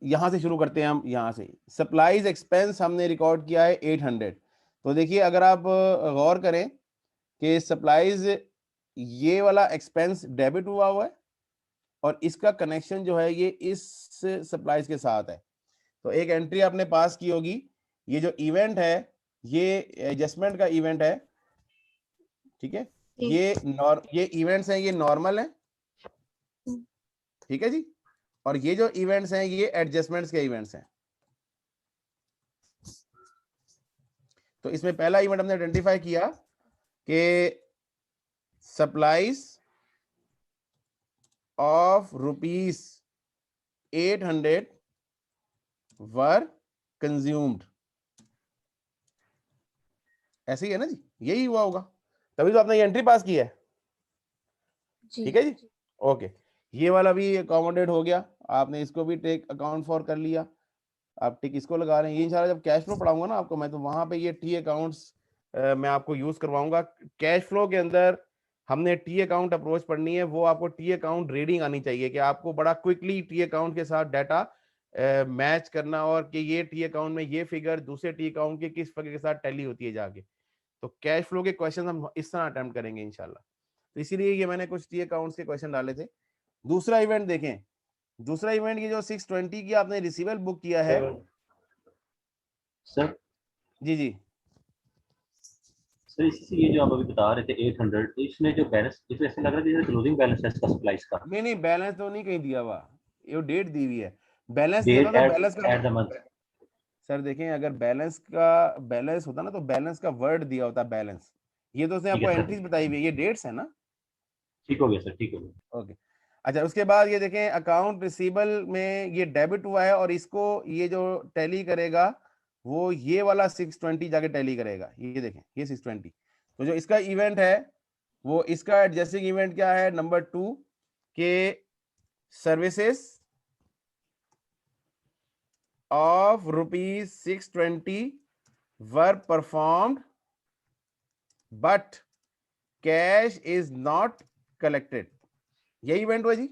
यहां से शुरू करते हैं हम, यहां से सप्लाईज एक्सपेंस हमने रिकॉर्ड किया है 800। तो देखिए अगर आप गौर करें कि सप्लाईज ये वाला एक्सपेंस डेबिट हुआ है और इसका कनेक्शन जो है ये इस सप्लाईज के साथ है। तो एक एंट्री आपने पास की होगी, ये जो इवेंट है ये एडजस्टमेंट का इवेंट है, ठीक है। ये इवेंट्स हैं, ये नॉर्मल है, ठीक है जी, और ये जो इवेंट्स हैं ये एडजस्टमेंट्स के इवेंट्स हैं। तो इसमें पहला इवेंट हमने आइडेंटिफाई किया कि supplies of rupees 800 were consumed. ऐसे ही है ना जी, यही हुआ होगा, तभी तो आपने ये एंट्री पास की है। ठीक है जी, ओके। ये वाला भी अकोमोडेट हो गया, आपने इसको भी टेक अकाउंट फॉर कर लिया, आप टिक इसको लगा रहे हैं। ये इंशाल्लाह जब कैश फ्लो पढ़ाऊंगा ना आपको मैं, तो वहां पे ये टी अकाउंट्स मैं आपको यूज करवाऊंगा। कैश फ्लो के अंदर हमने टी अकाउंट अप्रोच पढ़नी है, वो आपको टी अकाउंट रीडिंग आनी चाहिए कि आपको बड़ा क्विकली टी अकाउंट के साथ डाटा मैच करना, और कि ये टी अकाउंट में ये फिगर दूसरे टी अकाउंट के किस फिगर के साथ टैली होती है जाके। तो कैश फ्लो के क्वेश्चन हम इस तरह अटेम्प्ट करेंगे इंशाल्लाह। तो इसीलिए ये मैंने कुछ टी अकाउंट्स के क्वेश्चन डाले थे। दूसरा इवेंट देखें, दूसरा इवेंट ये जो 620 की आपने रिसीवेबल बुक किया है सर। जी जी सर इसी से ये जो आप अभी बता रहे थे 800, इसमें जो बैलेंस, इसमें ऐसा लग रहा है जैसे क्लोजिंग बैलेंस है इसका सप्लाईज का। नहीं बैलेंस तो नहीं कहीं दिया हुआ, ये डेट दी हुई है। बैलेंस डेट होता तो balance at the month. Sir देखें, अगर बैलेंस का बैलेंस होता ना तो बैलेंस का वर्ड दिया होता बैलेंस, ये तो उसने ठीक आपको है सर। एंट्रीज बताई हुई है, ये डेट्स है ना। ठीक हो गया सर, ठीक हो गया। ओके अच्छा, उसके बाद ये देखें अकाउंट रिसीवेबल में ये डेबिट हुआ है, और इसको ये जो टैली करेगा वो ये वाला 620 जाके टैली करेगा। ये देखें ये 620, तो जो इसका इवेंट है वो इसका एडजस्टिंग इवेंट क्या है, नंबर 2 के services of rupees 620 were performed but cash is not collected। यही इवेंट हुआ जी,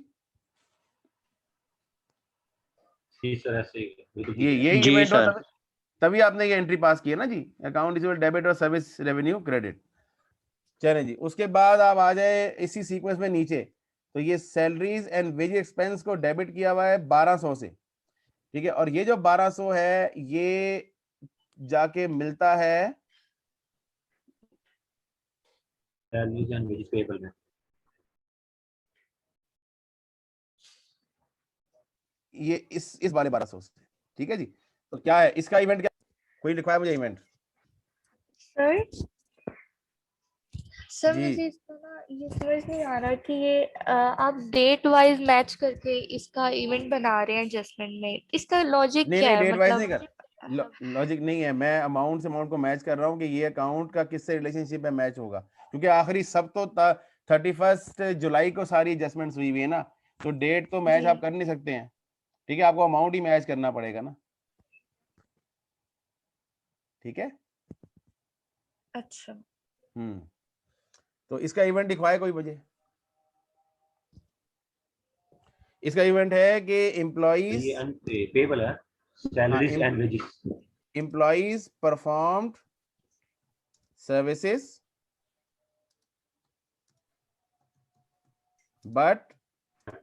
जी सर ऐसे ही ये इवेंट हुआ, तभी आपने ये एंट्री पास की है ना जी, अकाउंट रिसीवेबल डेबिट और सर्विस रेवेन्यू क्रेडिट। चलें जी, उसके बाद आप आ जाए इसी सीक्वेंस में नीचे, तो ये सैलरीज एंड वेज एक्सपेंस को डेबिट किया हुआ है 1200 से, ठीक है, और ये जो 1200 है ये जाके मिलता है सैलरीज एंड वेजेस पेएबल में। ये इस वाले 1200 से, ठीक है जी। तो क्या है इसका इवेंट, क्या कोई लिखवाया मुझे इवेंट? सर मुझे इसका ना ये समझ नहीं आ रहा कि ये आप डेट वाइज मैच करके इसका इवेंट बना रहे हैं एडजस्टमेंट में, इसका लॉजिक क्या है? डेट वाइज नहीं मतलब कर, लॉजिक नहीं है, मैं अमाउंट से अमाउंट को मैच कर रहा हूँ कि ये अकाउंट का किससे रिलेशनशिप में मैच होगा, क्योंकि आखिरी सब तो 31 जुलाई को सारी एडजस्टमेंट्स हुई हुई है ना, तो डेट तो मैच आप कर नहीं सकते हैं, ठीक है, आपको अमाउंट ही मैच करना पड़ेगा ना, ठीक है। अच्छा तो इसका इवेंट दिखवाए कोई मुझे। इसका इवेंट है कि एम्प्लॉइज, ये पेएबल है, salaries and wages. Employees performed services but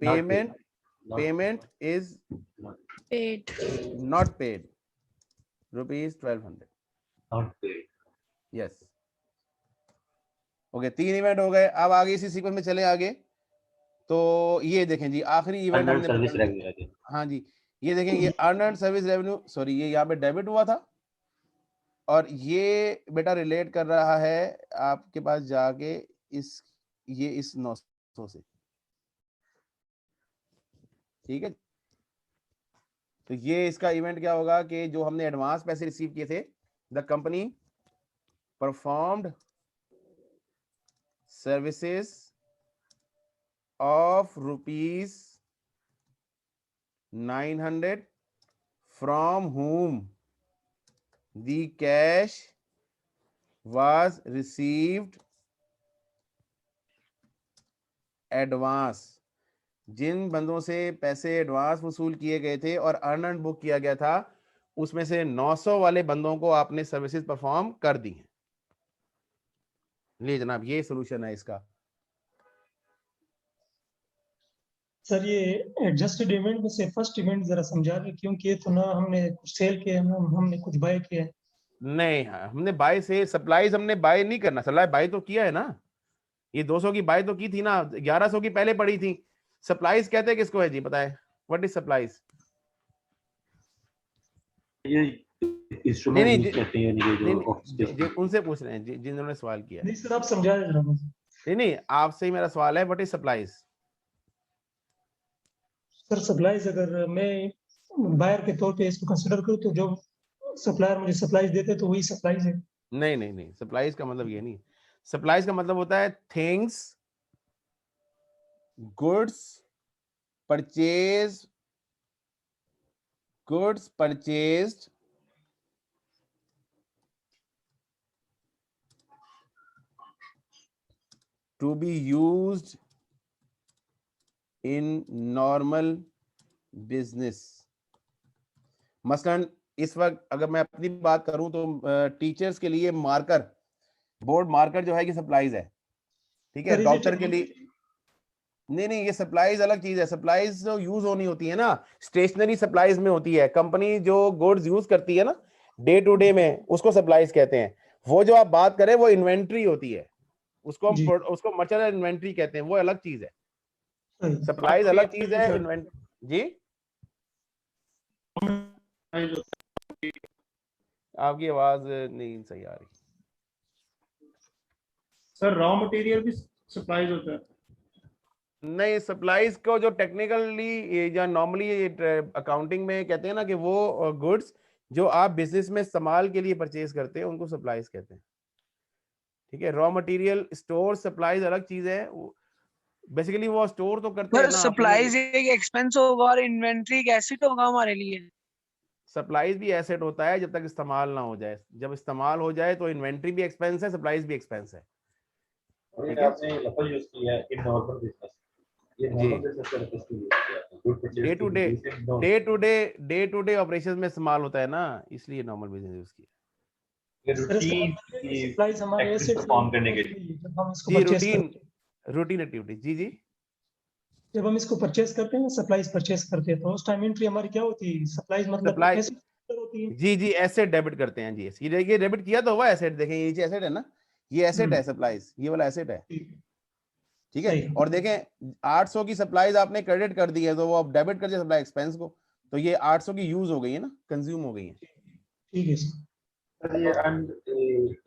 payment is paid, not paid, rupees 1200, not paid। yes, okay 3 event हो गए। अब आगे इसी सीक्वेंस में चले आगे, तो ये देखें जी आखिरी इवेंट हमने सर्विस रेवेन्यू। हाँ जी, ये देखें ये अर्नड सर्विस रेवेन्यू, सॉरी ये यहाँ पे डेबिट हुआ था, और ये बेटा रिलेट कर रहा है आपके पास जाके इस 900 से, ठीक है। तो ये इसका इवेंट क्या होगा कि जो हमने एडवांस पैसे रिसीव किए थे, the company performed services of rupees 900 from whom the cash was received advance, जिन बंदों से पैसे एडवांस वसूल किए गए थे और अर्नड बुक किया गया था, उसमें से 900 वाले बंदों को आपने सर्विसेज परफॉर्म कर दी हैं। लिए जनाब ये सॉल्यूशन है इसका। सर ये एडजस्टेड इवेंट में से फर्स्ट इवेंट जरा समझा रहे, क्योंकि ये तो ना हमने कुछ सेल किया है ना हमने कुछ बाय किया है। नहीं हमने बाय से सप्लाईज हमने बाय नहीं करना, सप्लाई बाय तो किया है ना, ये 200 की बाय तो की थी ना, 1100 की पहले पड़ी थी। सप्लाईज कहते हैं किसको है जी, बताए व्हाट इज सप्लाईज? ये इंस्ट्रूमेंट यूज करते हैं, ये जो उनसे पूछ रहे हैं जिन्होंने सवाल किया। नहीं सर आप समझा रहे हैं। नहीं, आपसे ही मेरा सवाल है, what is supplies? Sir supplies अगर मैं बायर के तौर पे इसको कंसिडर करूँ तो जो सप्लायर मुझे सप्लाईज देते तो वही सप्लाईज है। नहीं नहीं नहीं, सप्लाईज का मतलब ये नहीं। सप्लाईज का मतलब होता है things, goods purchased to be used in normal business। मसलन इस वक्त अगर मैं अपनी बात करूं तो टीचर्स के लिए मार्कर, बोर्ड मार्कर जो है ये सप्लाईज है, ठीक है। डॉक्टर के लिए नहीं, ये सप्लाईज अलग चीज है। सप्लाईज जो यूज होनी होती है ना, स्टेशनरी सप्लाईज में होती है। कंपनी जो गुड्स यूज करती है ना डे टू डे में, उसको सप्लाईज कहते हैं। वो जो आप बात करें वो इन्वेंट्री होती है, उसको हम उसको मर्चेंडाइज इन्वेंट्री कहते हैं, वो अलग चीज है। सप्लाईज अलग चीज है, इन्वेंट्री। जी आपकी आवाज नहीं सही आ रही सर। रॉ मटेरियल भी सप्लाईज होता है? नहीं, सप्लाईज को जो टेक्निकली या नॉर्मली अकाउंटिंग में कहते हैं ना कि वो गुड्स जो आप बिजनेस में इस्तेमाल के लिए परचेज करते हैं उनको सप्लाईज कहते हैं, ठीक है। रॉ मटेरियल स्टोर सप्लाईज अलग चीज है। बेसिकली वो स्टोर तो करते हैं ना। सप्लाईज एक एक्सपेंस होगा और इन्वेंट्री एक एसेट होगा हमारे लिए। सप्लाईज भी एसेट होता है जब तक इस्तेमाल ना हो जाए। जब इस्तेमाल हो जाए तो इन्वेंट्री भी एक्सपेंस है, सप्लाईज भी एक्सपेंस है। आपने लफ्ज़ यूज किया है इन नॉर्मल बिजनेस, ये नॉर्मल बिजनेस का लफ्ज़ यूज किया है। Good purchase day to day operations में इस्तेमाल होता है ना, इसलिए नॉर्मल बिजनेस यूज किया। रूटीन सप्लाईज हमारे एसेट परफॉर्म करने के लिए जब हम इसको परचेज करते हैं, रूटीन एक्टिविटी। जी जब हम इसको परचेज करते हैं, सप्लाईज परचेज करते हैं, तो उस टाइम एंट्री हमारी क्या होती है? सप्लाईज मतलब एसेट होती है। जी एसेट डेबिट करते हैं जी। ये डेबिट किया तो हुआ एसेट, देखें ये नीचे एसेट है ना, ये एसेट है सप्लाईज, ये वाला एसेट है, ठीक है। और देखें 800 की सप्लाईज आपने क्रेडिट कर दी है तो वो आप डेबिट कर दिया सप्लाई एक्सपेंस को, तो ये 800 की यूज हो गई है ना, कंज्यूम हो गई है, ठीक है सर। ये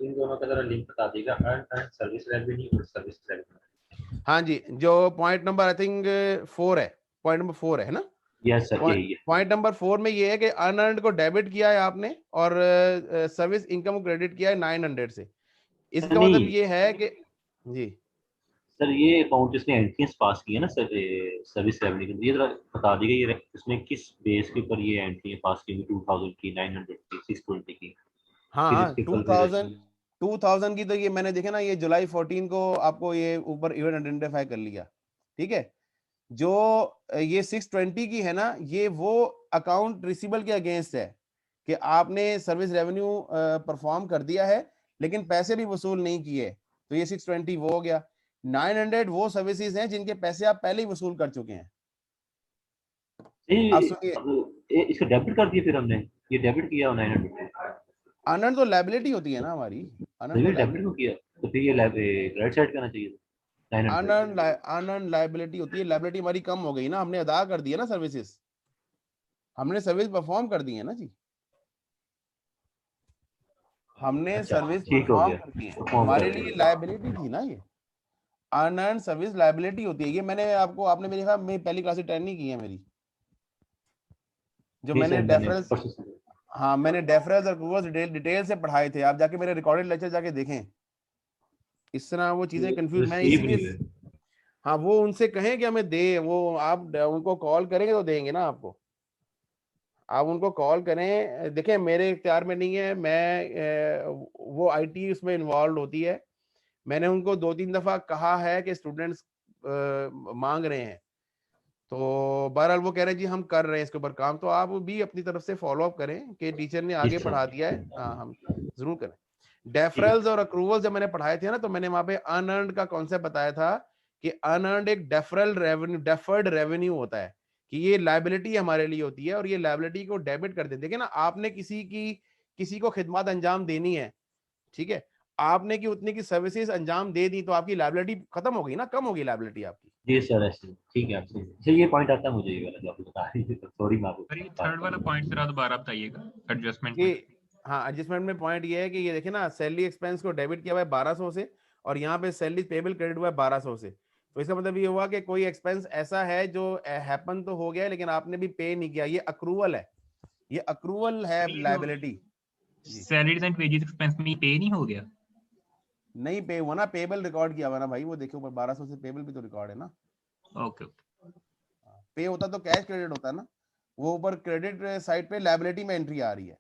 इन दोनों का जरा लिंक बता देगा, अर्न सर्विस रेवेन्यू और सर्विस रेवेन्यू। हाँ जी, जो पॉइंट नंबर आई थिंक 4 है, पॉइंट नंबर 4 है ना। यस सर, यही है। पॉइंट नंबर 4 में ये है कि अनअर्न्ड को डेबिट किया है आपने और सर्विस इनकम को क्रेडिट किया है 900 से। इसका मतलब ये है कि जी सर ये अकाउंट जिसने एंट्रीज पास की है ना सर सर्विस रेवेन्यू के, ये जरा बता दीजिए ये इसमें किस बेस के ऊपर ये एंट्री पास की, 2000 की, 900 की, 620 की। हाँ 2000 की तो ये मैंने देखा ना, ये जुलाई 14 को आपको ये ऊपर इवेंट आइडेंटिफाई कर लिया, ठीक है। जो ये 620 की है ना, ये वो अकाउंट रिसीवेबल के अगेंस्ट है कि आपने सर्विस रेवेन्यू परफॉर्म कर दिया है लेकिन पैसे भी वसूल नहीं किए, तो ये 620 वो हो गया। 900 वो सर्विसेज हैं जिनके पैसे आप पहले ही वसूल कर चुके हैं। इसको डेबिट कर दिया, फिर हमने ये डेबिट किया 900। अनर्न तो लायबिलिटी होती है ना हमारी, डेबिट को किया तो फिर ये राइट साइड करना चाहिए। अनर्न लायबिलिटी होती है, लायबिलिटी हमारी कम हो गई ना, हमने अदा कर दिया ना सर्विसेज, हमने सर्विस परफॉर्म कर दी है ना जी, हमने सर्विस परफॉर्म कर दी है, हमारे लिए लायबिलिटी थी ना ये। अनअर्न सर्विस लायबिलिटी होती है, ये मैंने आपको, आपने मेरे ख्याल में पहली क्लास ट्रेनिंग की है मेरी, जो मैंने डेफरेंस, हाँ मैंने डेफरेंस और क्रूअर्स डिटेल से पढ़ाए थे, आप जाके मेरे रिकॉर्डेड लेक्चर जाके देखें। इस तरह वो चीजें कंफ्यूज, मैं इसलिए हाँ वो उनसे कहें कि हमें दे, वो आप उनको कॉल करेंगे तो देंगे ना आपको, आप उनको कॉल करें। देखें मेरे इख्तियार में नहीं है, मैं वो आईटी उसमें इन्वॉल्व होती है, मैंने उनको 2-3 दफा कहा है कि स्टूडेंट्स मांग रहे हैं, तो बहरहाल वो कह रहे हैं जी हम कर रहे हैं इसके ऊपर काम, तो आप भी अपनी तरफ से फॉलो अप करें कि टीचर ने आगे पढ़ा दिया है, हाँ हम जरूर करें। डेफरल्स और अक्रूवल्स जब मैंने पढ़ाए थे ना, तो मैंने वहां पे अनअर्न्ड का कॉन्सेप्ट बताया था कि अनअर्न्ड एक डेफरल रेवेन्यू, डेफर्ड रेवेन्यू होता है, कि ये लायबिलिटी हमारे लिए होती है और ये लायबिलिटी को डेबिट कर देते हैं। ना आपने किसी को खिदमत अंजाम देनी है, ठीक है, आपने की उतनी की सर्विसेज अंजाम दे दी तो आपकी लायबिलिटी खत्म हो गई ना, कम होगी लायबिलिटी आपकी। जी सर ऐसे ठीक है आपसे, सर ये पॉइंट आता है मुझे, ये वाला जो आप बता रहे थे, सॉरी मैं आपको। ये थर्ड वाला पॉइंट जरा दोबारा बताइएगा एडजस्टमेंट में। हाँ एडजस्टमेंट में पॉइंट ये है कि ये देखे ना, सैलरी एक्सपेंस को डेबिट किया हुआ है 1200 से और यहाँ पे सैलरी पेबल क्रेडिट हुआ है 1200 से। तो इसका मतलब ये हुआ कि कोई एक्सपेंस ऐसा है जो हैपन तो हो गया है लेकिन आपने भी पे नहीं किया, ये अक्रूवल है, ये अक्रूवल है liability. Salaries and wages expense में पे नहीं हो गया? नहीं पे हुआ ना, पेबल रिकॉर्ड किया हुआ ना भाई, वो देखो ऊपर 1200 से पेबल भी तो रिकॉर्ड है ना। ओके पे होता तो कैश क्रेडिट होता है ना, वो ऊपर क्रेडिट साइड पे लायबिलिटी में एंट्री आ रही है।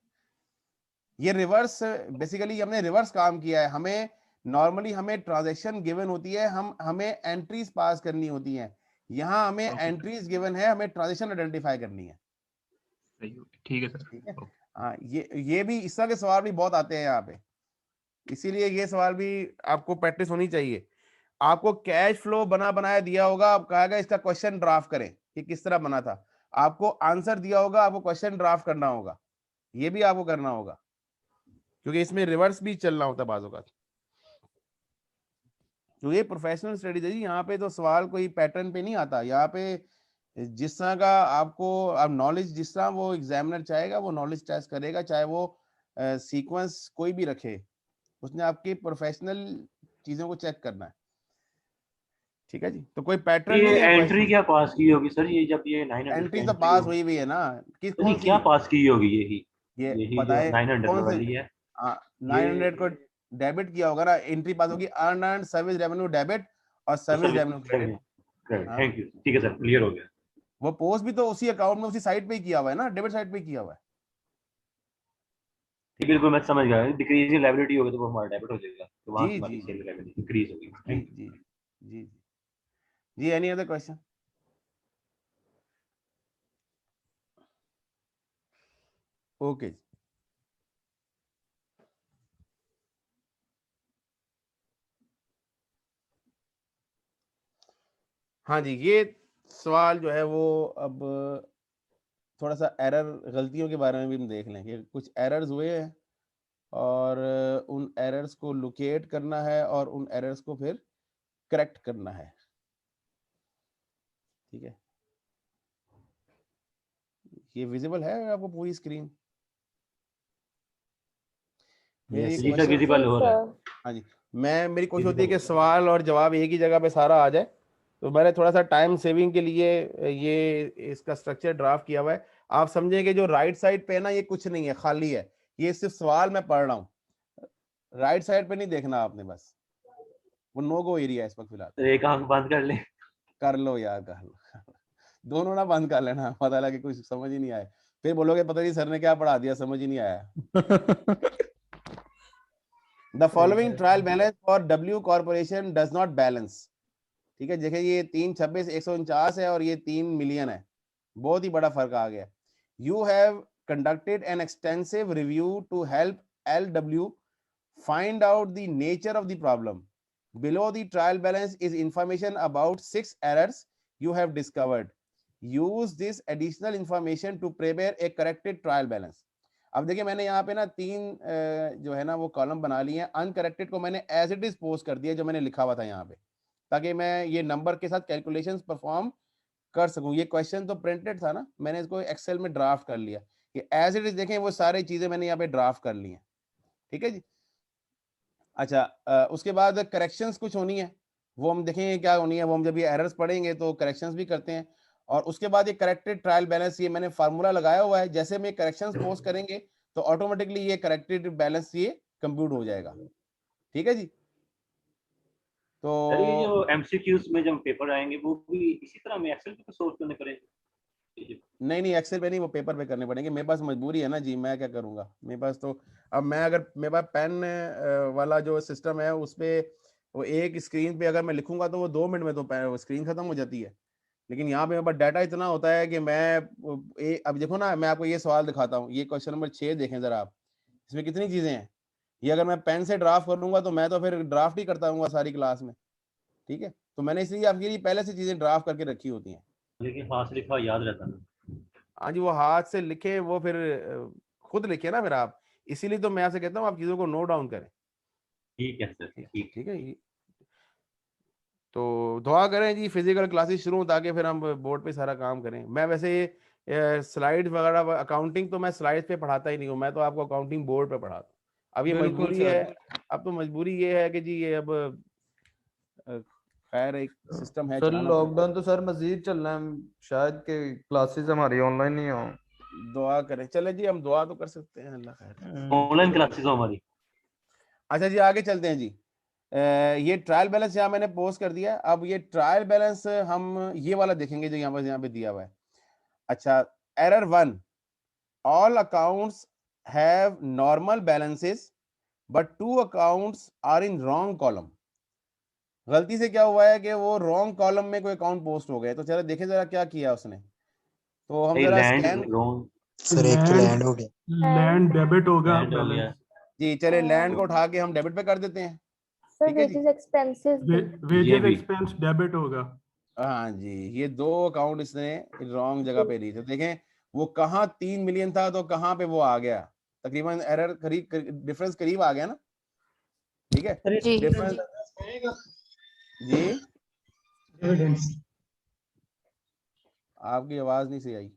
ये रिवर्स, बेसिकली हमने रिवर्स काम किया है। हमें नॉर्मली हमें ट्रांजैक्शन गिवन होती है, हमें एंट्रीज पास करनी होती हैं, यहाँ हमें एंट्रीज गिवन है, हमें ट्रांजैक्शन आइडेंटिफाई करनी है। ठीक है सर। ठीक है, हाँ ये भी इस तरह के सवाल भी बहुत आते हैं यहाँ पे, इसीलिए ये सवाल भी आपको प्रैक्टिस होनी चाहिए। आपको कैश फ्लो बना बनाया दिया होगा, आप कहा गया इसका क्वेश्चन ड्राफ्ट करें कि किस तरह बना था, आपको आंसर दिया होगा, आपको क्वेश्चन ड्राफ्ट करना होगा, ये भी आपको करना होगा क्योंकि इसमें रिवर्स भी चलना होता है बाजों का। तो ये प्रोफेशनल स्टडीज है जी, यहाँ पे तो सवाल कोई पैटर्न पे नहीं आता, यहाँ पे जिस तरह का आपको अब नॉलेज, जिस तरह वो एग्जामिनर चाहेगा वो नॉलेज टेस्ट करेगा, चाहे वो सीक्वेंस कोई भी रखे, उसने आपकी प्रोफेशनल चीजों को चेक करना है। ठीक है जी, तो कोई पैटर्न ये नहीं है। एंट्री क्या पास की होगी सर? ये जब ये 900 एंट्री तो पास हुई भी है ना, किस कौन सी क्या पास की होगी? ये बताए 900 वाली है। 900 को डेबिट किया होगा ना, एंट्री पास होगी earn and service revenue debit और service revenue credit. Thank you, ठीक है सर, क्लियर हो गया। वो पोस्ट भी तो उसी अकाउंट में उसी साइट पे ही किया हुआ है ना, डेबिट साइट पे किया हुआ है। बिल्कुल मैं समझ गया, डिक्रीजिंग लायबिलिटी होगी तो वो हमारा डेबिट हो जाएगा, तो वहां जी हमारी जी सेल लायबिलिटी इंक्रीज होगी। जी जी जी जी। Any other question? ओके, हाँ जी, ये सवाल जो है वो अब थोड़ा सा एरर, गलतियों के बारे में भी हम देख लें कि कुछ एरर्स हुए हैं और उन एरर्स को लोकेट करना है और उन एरर्स को फिर करेक्ट करना है। ठीक है, ये विजिबल है आपको पूरी स्क्रीन? विजिबल हो रहा है। हाँ जी, मेरी कोशिश होती है कि सवाल और जवाब एक ही जगह पे सारा आ जाए, तो मैंने थोड़ा सा टाइम सेविंग के लिए ये इसका स्ट्रक्चर ड्राफ्ट किया हुआ है। आप समझेंगे जो राइट साइड पे है ना, ये कुछ नहीं है, खाली है, ये सिर्फ सवाल मैं पढ़ रहा हूँ, राइट साइड पे नहीं देखना आपने, बस वो नो गो एरिया है इस वक्त फिलहाल। एक आंख बंद कर ले, कर लो यार, कर लो दोनों ना बंद कर लेना, पता लगे कुछ समझ ही नहीं आए, फिर बोलोगे पता नहीं सर ने क्या पढ़ा दिया, समझ ही नहीं आया। The following trial balance for W corporation does not balance। ठीक है, देखिए ये 326 149 है और ये 3 मिलियन है, बहुत ही बड़ा फर्क आ गया। You have conducted an extensive review to help LW find out the nature of the problem. Below the trial balance is information about 6 errors you have discovered. Use this additional information to prepare a corrected trial balance। अब देखिए मैंने यहाँ पे ना 3 जो है ना वो कॉलम बना लिए हैं, अनकरेक्टेड को मैंने एज इट इज पोस्ट कर दिया जो मैंने लिखा हुआ था यहाँ पे, ताकि मैं ये नंबर के साथ कैलकुलेशंस परफॉर्म कर सकूं। ये क्वेश्चन तो प्रिंटेड था ना, मैंने इसको एक्सेल में ड्राफ्ट कर लिया, कि एज इट इज देखें वो सारी चीजें मैंने यहाँ पे ड्राफ्ट कर ली हैं। ठीक है जी, अच्छा उसके बाद करेक्शंस कुछ होनी है, वो हम देखेंगे क्या होनी है, वो हम जब ये एरर्स पढ़ेंगे तो करेक्शंस भी करते हैं। और उसके बाद ये करेक्टेड ट्रायल बैलेंस, ये मैंने फार्मूला लगाया हुआ है, जैसे में करेक्शंस पोस्ट करेंगे तो ऑटोमेटिकली ये करेक्टेड बैलेंस ये कंप्यूट हो जाएगा। ठीक है जी, तो ये जो एमसीक्यूज में जब पेपर आएंगे वो भी इसी तरह में एक्सेल पे सोर्स करने पड़ेंगे? नहीं एक्सेल पे नहीं, वो पेपर पे करने पड़ेंगे, मेरे पास मजबूरी है ना जी, मैं क्या करूंगा, मेरे पास तो अब मैं अगर मेरे पास पेन वाला जो सिस्टम है उस पे वो एक स्क्रीन पे अगर मैं लिखूंगा तो वो 2 मिनट में तो स्क्रीन खत्म हो जाती है, लेकिन यहाँ पे मेरे पास डाटा इतना होता है कि मैं अब देखो ना, मैं आपको ये सवाल दिखाता हूँ, ये क्वेश्चन नंबर 6 देखें जरा आप, इसमें कितनी चीजें हैं, ये अगर मैं पेन से ड्राफ्ट करूंगा तो मैं तो फिर ड्राफ्ट ही करता हूँ सारी क्लास में। ठीक है, तो मैंने इसलिए आपके लिए पहले से चीजें ड्राफ्ट करके रखी होती हैं, लेकिन हाथ से लिखा याद रहता है। हाँ जी, वो हाथ से लिखे वो फिर खुद लिखे ना फिर आप, इसीलिए तो मैं आपसे कहता हूँ आप चीजों को नोट डाउन करें। ठीक है सर, ठीक है। तो दुआ करें जी फिजिकल क्लासेस शुरू, ताकि फिर हम बोर्ड पे सारा काम करें। मैं वैसे स्लाइड वगैरह अकाउंटिंग तो मैं स्लाइड पे पढ़ाता ही नहीं हूँ, मैं तो आपको अकाउंटिंग बोर्ड पे पढ़ाता हूँ। अब ये मजबूरी है, अब तो मजबूरी ये है कि जी ये अब खैर एक सिस्टम है सर चलाना लॉकडाउन तो सर मजीद चलना है, शायद के क्लासेस हमारी ऑनलाइन नहीं हो। दुआ करें। चले जी, हम दुआ तो कर सकते हैं, अल्लाह खैर। ऑनलाइन क्लासेस हमारी। अच्छा जी आगे चलते हैं जी। ये ट्रायल बैलेंस यहाँ मैंने पोस्ट कर दिया। अब ये ट्रायल बैलेंस हम ये वाला देखेंगे जो यहाँ पे दिया हुआ है। अच्छा, error 1, all accounts have normal balances but 2 accounts are in wrong column. गलती से क्या हुआ है कि वो रॉन्ग कॉलम में कोई अकाउंट पोस्ट हो गए। तो चलो देखें जरा क्या किया उसने। तो हम जरा स्कैन, सर एक तो लैंड हो गया, लैंड डेबिट होगा Land हो गया। बैलेंस। जी चले लैंड को उठा के हम डेबिट पे कर देते हैं। सर ठीक है जी, wages expenses wages expense debit होगा। हाँ जी, ये 2 अकाउंट इसने रॉन्ग जगह पे लिए थे। देखें वो कहाँ 3 मिलियन था तो कहाँ पे वो आ गया, तकरीबन एरर करीब डिफरेंस करीब आ गया ना। ठीक है, डिफरेंस जी। डिविडेंड्स, आपकी आवाज नहीं सही आई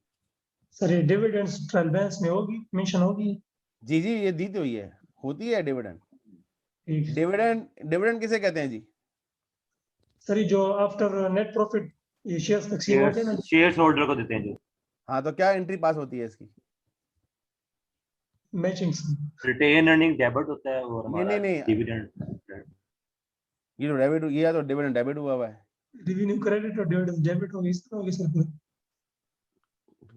सर ये डिविडेंड्स ट्रायल बैलेंस में होगी, मेंशन होगी। जी। जी ये दी तो हुई है, होती है डिविडेंड। ठीक। डिविडेंड किसे कहते हैं जी? सर ये जो आफ्टर नेट प्रॉफिट ये शेयर्स तकसीम होते हैं ना, शेयर्स होल्डर को देते हैं जो। हाँ तो क्या एंट्री पास होती है इसकी? मैचिंग रिटेन अर्निंग डेबिट होता है और हमारा नहीं डिविडेंड। ये तो डेबिट, ये तो डिविडेंड डेबिट हुआ हुआ है। रेवेन्यू क्रेडिट और डिविडेंड डेबिट होगी, इस तरह होगी सर।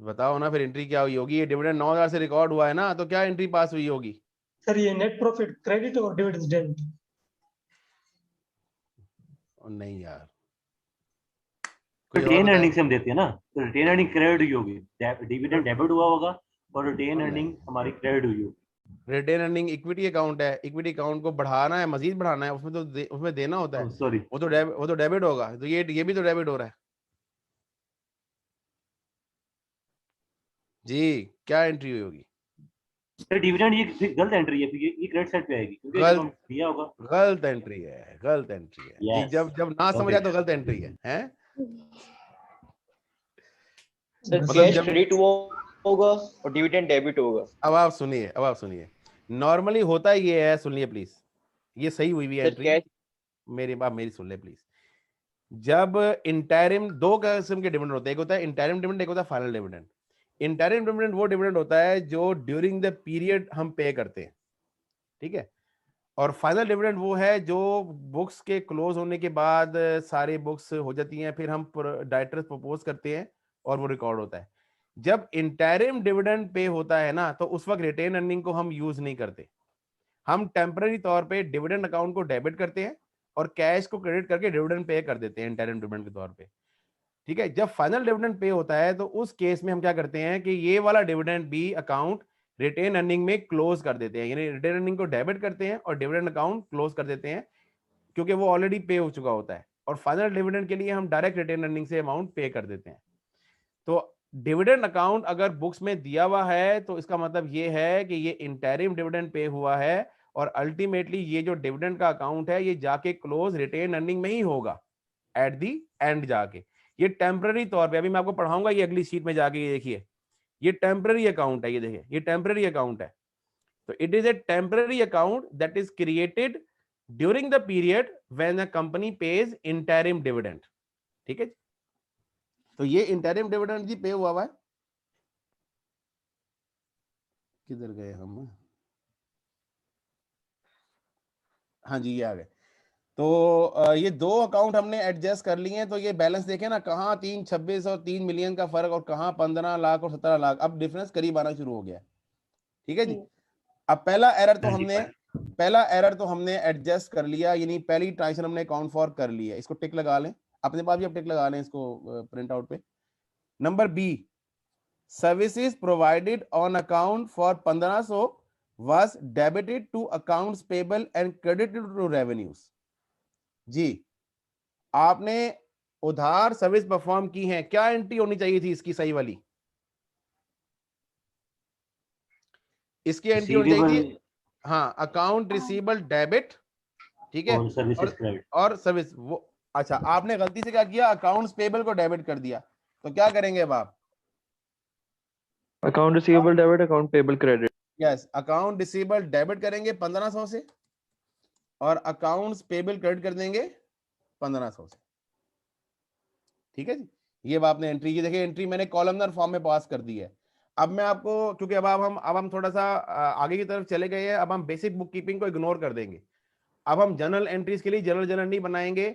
बताओ ना फिर एंट्री क्या हुई होगी? ये डिविडेंड 9000 से रिकॉर्ड हुआ है ना, तो क्या एंट्री पास हुई होगी? सर ये नेट प्रॉफिट क्रेडिट और डिविडेंड्स डेबिट। नहीं यार, रिटेन अर्निंग से हम देते हैं ना, तो रिटेन अर्निंग क्रेडिट हुई होगी, डिविडेंड डेबिट हुआ होगा और रिटेन अर्निंग हमारी क्रेडिट हुई होगी। रिटेन अर्निंग इक्विटी अकाउंट है, इक्विटी अकाउंट को बढ़ाना है, मजीद बढ़ाना है, उसमें तो उसमें देना होता है। सॉरी, वो तो डेबिट होगा। तो ये भी तो डेबिट हो रहा है जी। क्या एंट्री हुई होगी? सर डिविडेंड ये गलत एंट्री है, फिर ये क्रेडिट साइड पे आएगी क्योंकि गलत जब हम दिया होगा। गलत एंट्री है, गलत एंट्री है जी। Yes. जब ना समझ आए तो गलत एंट्री है, हैं? सर मतलब कैश जब क्रेडिट होगा और डिविडेंड डेबिट होगा। अब आप सुनिए, नॉर्मली होता ये है, सुनिए प्लीज, ये सही हुई है एंट्री। मेरी बात मेरी सुन ले प्लीज। जब इंटरिम, 2 किस्म के डिविडेंड होते हैं, एक होता है इंटरिम डिविडेंड, एक होता है फाइनल डिविडेंड। इंटरिम डिविडेंड वो डिविडेंड होता है जो ड्यूरिंग द पीरियड हम पे करते हैं, ठीक है। और फाइनल डिविडेंड वो है जो बुक्स के क्लोज होने के बाद सारे बुक्स हो जाती हैं, फिर हम डायरेक्टर्स प्रपोज करते हैं और वो रिकॉर्ड होता है। जब इंटरिम डिविडेंड पे होता है ना, तो उस वक्त रिटेन अर्निंग को हम यूज नहीं करते। हम टेम्पररी तौर पे डिविडेंड अकाउंट को डेबिट करते हैं और कैश को क्रेडिट करके डिविडेंड पे कर देते हैं इंटरिम डिविडेंड के तौर पे, ठीक है। जब फाइनल डिविडेंड पे होता है तो उस केस में हम क्या करते हैं कि ये वाला डिविडेंड भी अकाउंट रिटेन अर्निंग में क्लोज कर देते हैं, यानी रिटेन अर्निंग को डेबिट करते हैं और डिविडेंड अकाउंट क्लोज कर देते हैं, क्योंकि वो ऑलरेडी पे हो चुका होता है। और फाइनल डिविडेंड के लिए हम डायरेक्ट रिटेन अर्निंग से अमाउंट पे कर देते हैं। तो डिविडेंड अकाउंट अगर बुक्स में दिया हुआ है तो इसका मतलब ये है कि ये इंटरिम डिविडेंड पे हुआ है और अल्टीमेटली ये जो डिविडेंड का अकाउंट है ये जाके क्लोज रिटेन अर्निंग में ही होगा एट दी एंड जाके। ये टेम्पररी तौर पे, अभी मैं आपको पढ़ाऊंगा ये अगली शीट में जाके, ये देखिए ये टेम्पररी अकाउंट है, ये देखिए ये टेम्पररी अकाउंट है। तो it is a temporary account that is created during the period when the company page interim dividend, ठीक है। तो ये इंटरिम डिविडेंड जी पे हुआ है। किधर गए हम? हाँ जी ये आ गए। तो ये 2 अकाउंट हमने एडजस्ट कर लिए हैं। तो ये बैलेंस देखें ना, कहाँ 326 और 3 मिलियन का फर्क और कहाँ 15 लाख और 17 लाख। अब डिफरेंस करीब आना शुरू हो गया, ठीक है जी। अब पहला एरर तो हमने एडजस्ट कर लिया, यानी पहली ट्रांजेक्शन हमने अकाउंट फॉर कर लिया। इसको टिक लगा लें, अपने पास भी अब टिक लगा लें इसको प्रिंट आउट पे। Number B, services provided on account for 1500 was debited to accounts payable and credited to revenues। जी आपने उधार सर्विस परफॉर्म की है, क्या एंट्री होनी चाहिए थी इसकी सही वाली? इसकी एंट्री होनी चाहिए थी, हाँ, अकाउंट रिसीवेबल डेबिट, ठीक है, और सर्विस वो। अच्छा आपने गलती से क्या किया, अकाउंट्स पेबल को डेबिट कर दिया। तो क्या करेंगे अब आप? Account receivable debit, account payable credit. Yes, account receivable debit करेंगे 1500 से और अकाउंट्स पेबल क्रेडिट कर देंगे 1500 से। ठीक है जी, ये अब आपने एंट्री की, देखिए एंट्री मैंने कॉलमनर फॉर्म में पास कर दी है। अब मैं आपको, क्योंकि अब हम थोड़ा सा आगे की तरफ चले गए हैं, अब हम बेसिक बुक कीपिंग को इग्नोर कर देंगे। अब हम जनरल एंट्रीज के लिए जनरल नहीं बनाएंगे,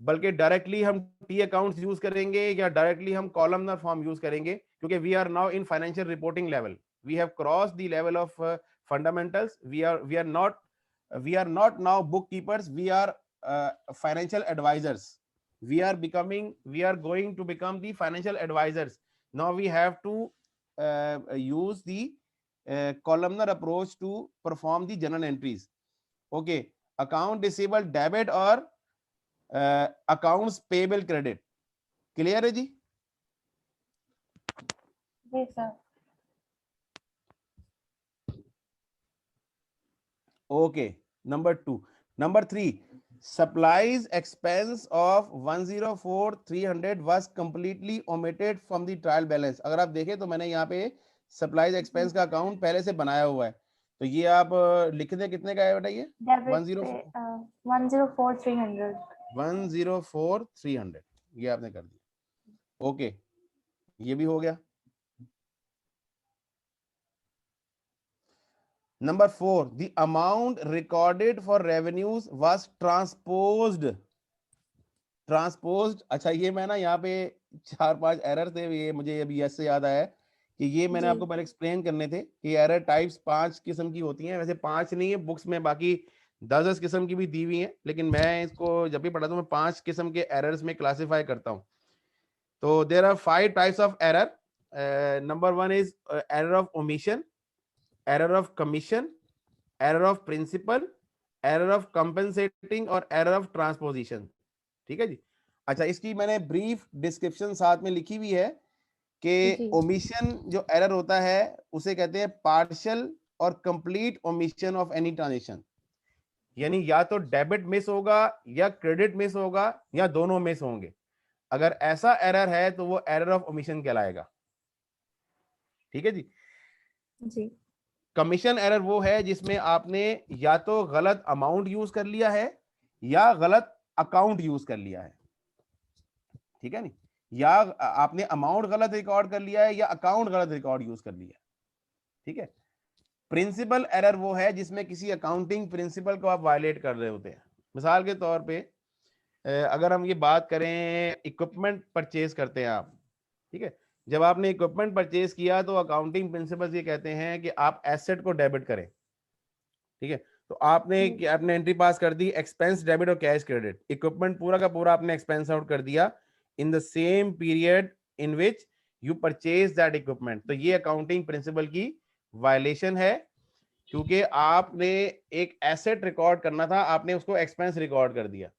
बल्कि डायरेक्टली हम टी अकाउंट्स यूज करेंगे या डायरेक्टली हम कॉलमनर फॉर्म यूज करेंगे, क्योंकि we are now in financial reporting level, we have cross the level of fundamentals, we are not now book keepers, we are financial advisers, we are going to become the financial advisors. Now we have to use the columnar approach to perform the journal entries. Okay, account receivable debit or accounts payable credit, clear है जी? जी sir. Okay, number 2. Number 3, supplies expense of 104,300 was completely omitted from the trial balance. अगर आप देखें तो मैंने यहाँ पे supplies expense का अकाउंट पहले से बनाया हुआ है, तो ये आप लिख दें कितने का है बेटा ये? 104,300। 104,300 ये आपने कर दिया। ओके, ये भी हो गया। Number 4, the amount recorded for revenues was transposed. अच्छा, ये मैं ना यहाँ पे 4-5 एरर थे, ये मुझे अभी यस से याद आया है कि ये मैंने आपको पहले एक्सप्लेन करने थे कि एरर टाइप्स 5 किस्म की होती हैं। वैसे 5 नहीं है बुक्स में, बाकी 10 किस्म की भी दी हुई हैं, लेकिन मैं इसको जब भी पढ़ाता हूँ मैं 5 किस्म के एरर्स में क्लासिफाई करता हूँ। तो there are 5 types of error. Number 1 is error of omission, error of commission, error of principle, error of compensating और एरर ऑफ ट्रांसपोजिशन। ठीक है जी। अच्छा, इसकी मैंने ब्रीफ डिस्क्रिप्शन साथ में लिखी हुई है कि ओमिशन जो एरर होता है उसे कहते हैं पार्शियल और complete omission of any transaction, यानी या तो डेबिट मिस होगा या क्रेडिट मिस होगा या दोनों मिस होंगे। अगर ऐसा एरर है तो वो एरर ऑफ ओमिशन कहलाएगा। ठीक है जी। जी। कमीशन एरर वो है जिसमें आपने या तो गलत अमाउंट यूज कर लिया है या गलत अकाउंट यूज कर लिया है। ठीक है नहीं, या आपने अमाउंट गलत रिकॉर्ड कर लिया है या अकाउंट गलत रिकॉर्ड यूज कर लिया है। ठीक है। प्रिंसिपल एरर वो है जिसमें किसी अकाउंटिंग प्रिंसिपल को आप वायलेट कर रहे होते हैं। मिसाल के तौर पे अगर हम ये बात करें, इक्विपमेंट परचेज करते हैं आप, ठीक है, जब आपने इक्विपमेंट परचेज किया तो अकाउंटिंग प्रिंसिपल्स ये कहते हैं कि आप एसेट को डेबिट करें। ठीक है, तो आपने एंट्री पास कर दी एक्सपेंस डेबिट और कैश क्रेडिट, इक्विपमेंट पूरा का पूरा आपने एक्सपेंस आउट कर दिया in the same period in which you purchase that equipment. तो ये अकाउंटिंग प्रिंसिपल की वायलेशन है, क्योंकि आपने एक एसेट रिकॉर्ड करना था, आपने उसको एक्सपेंस रिकॉर्ड कर दिया।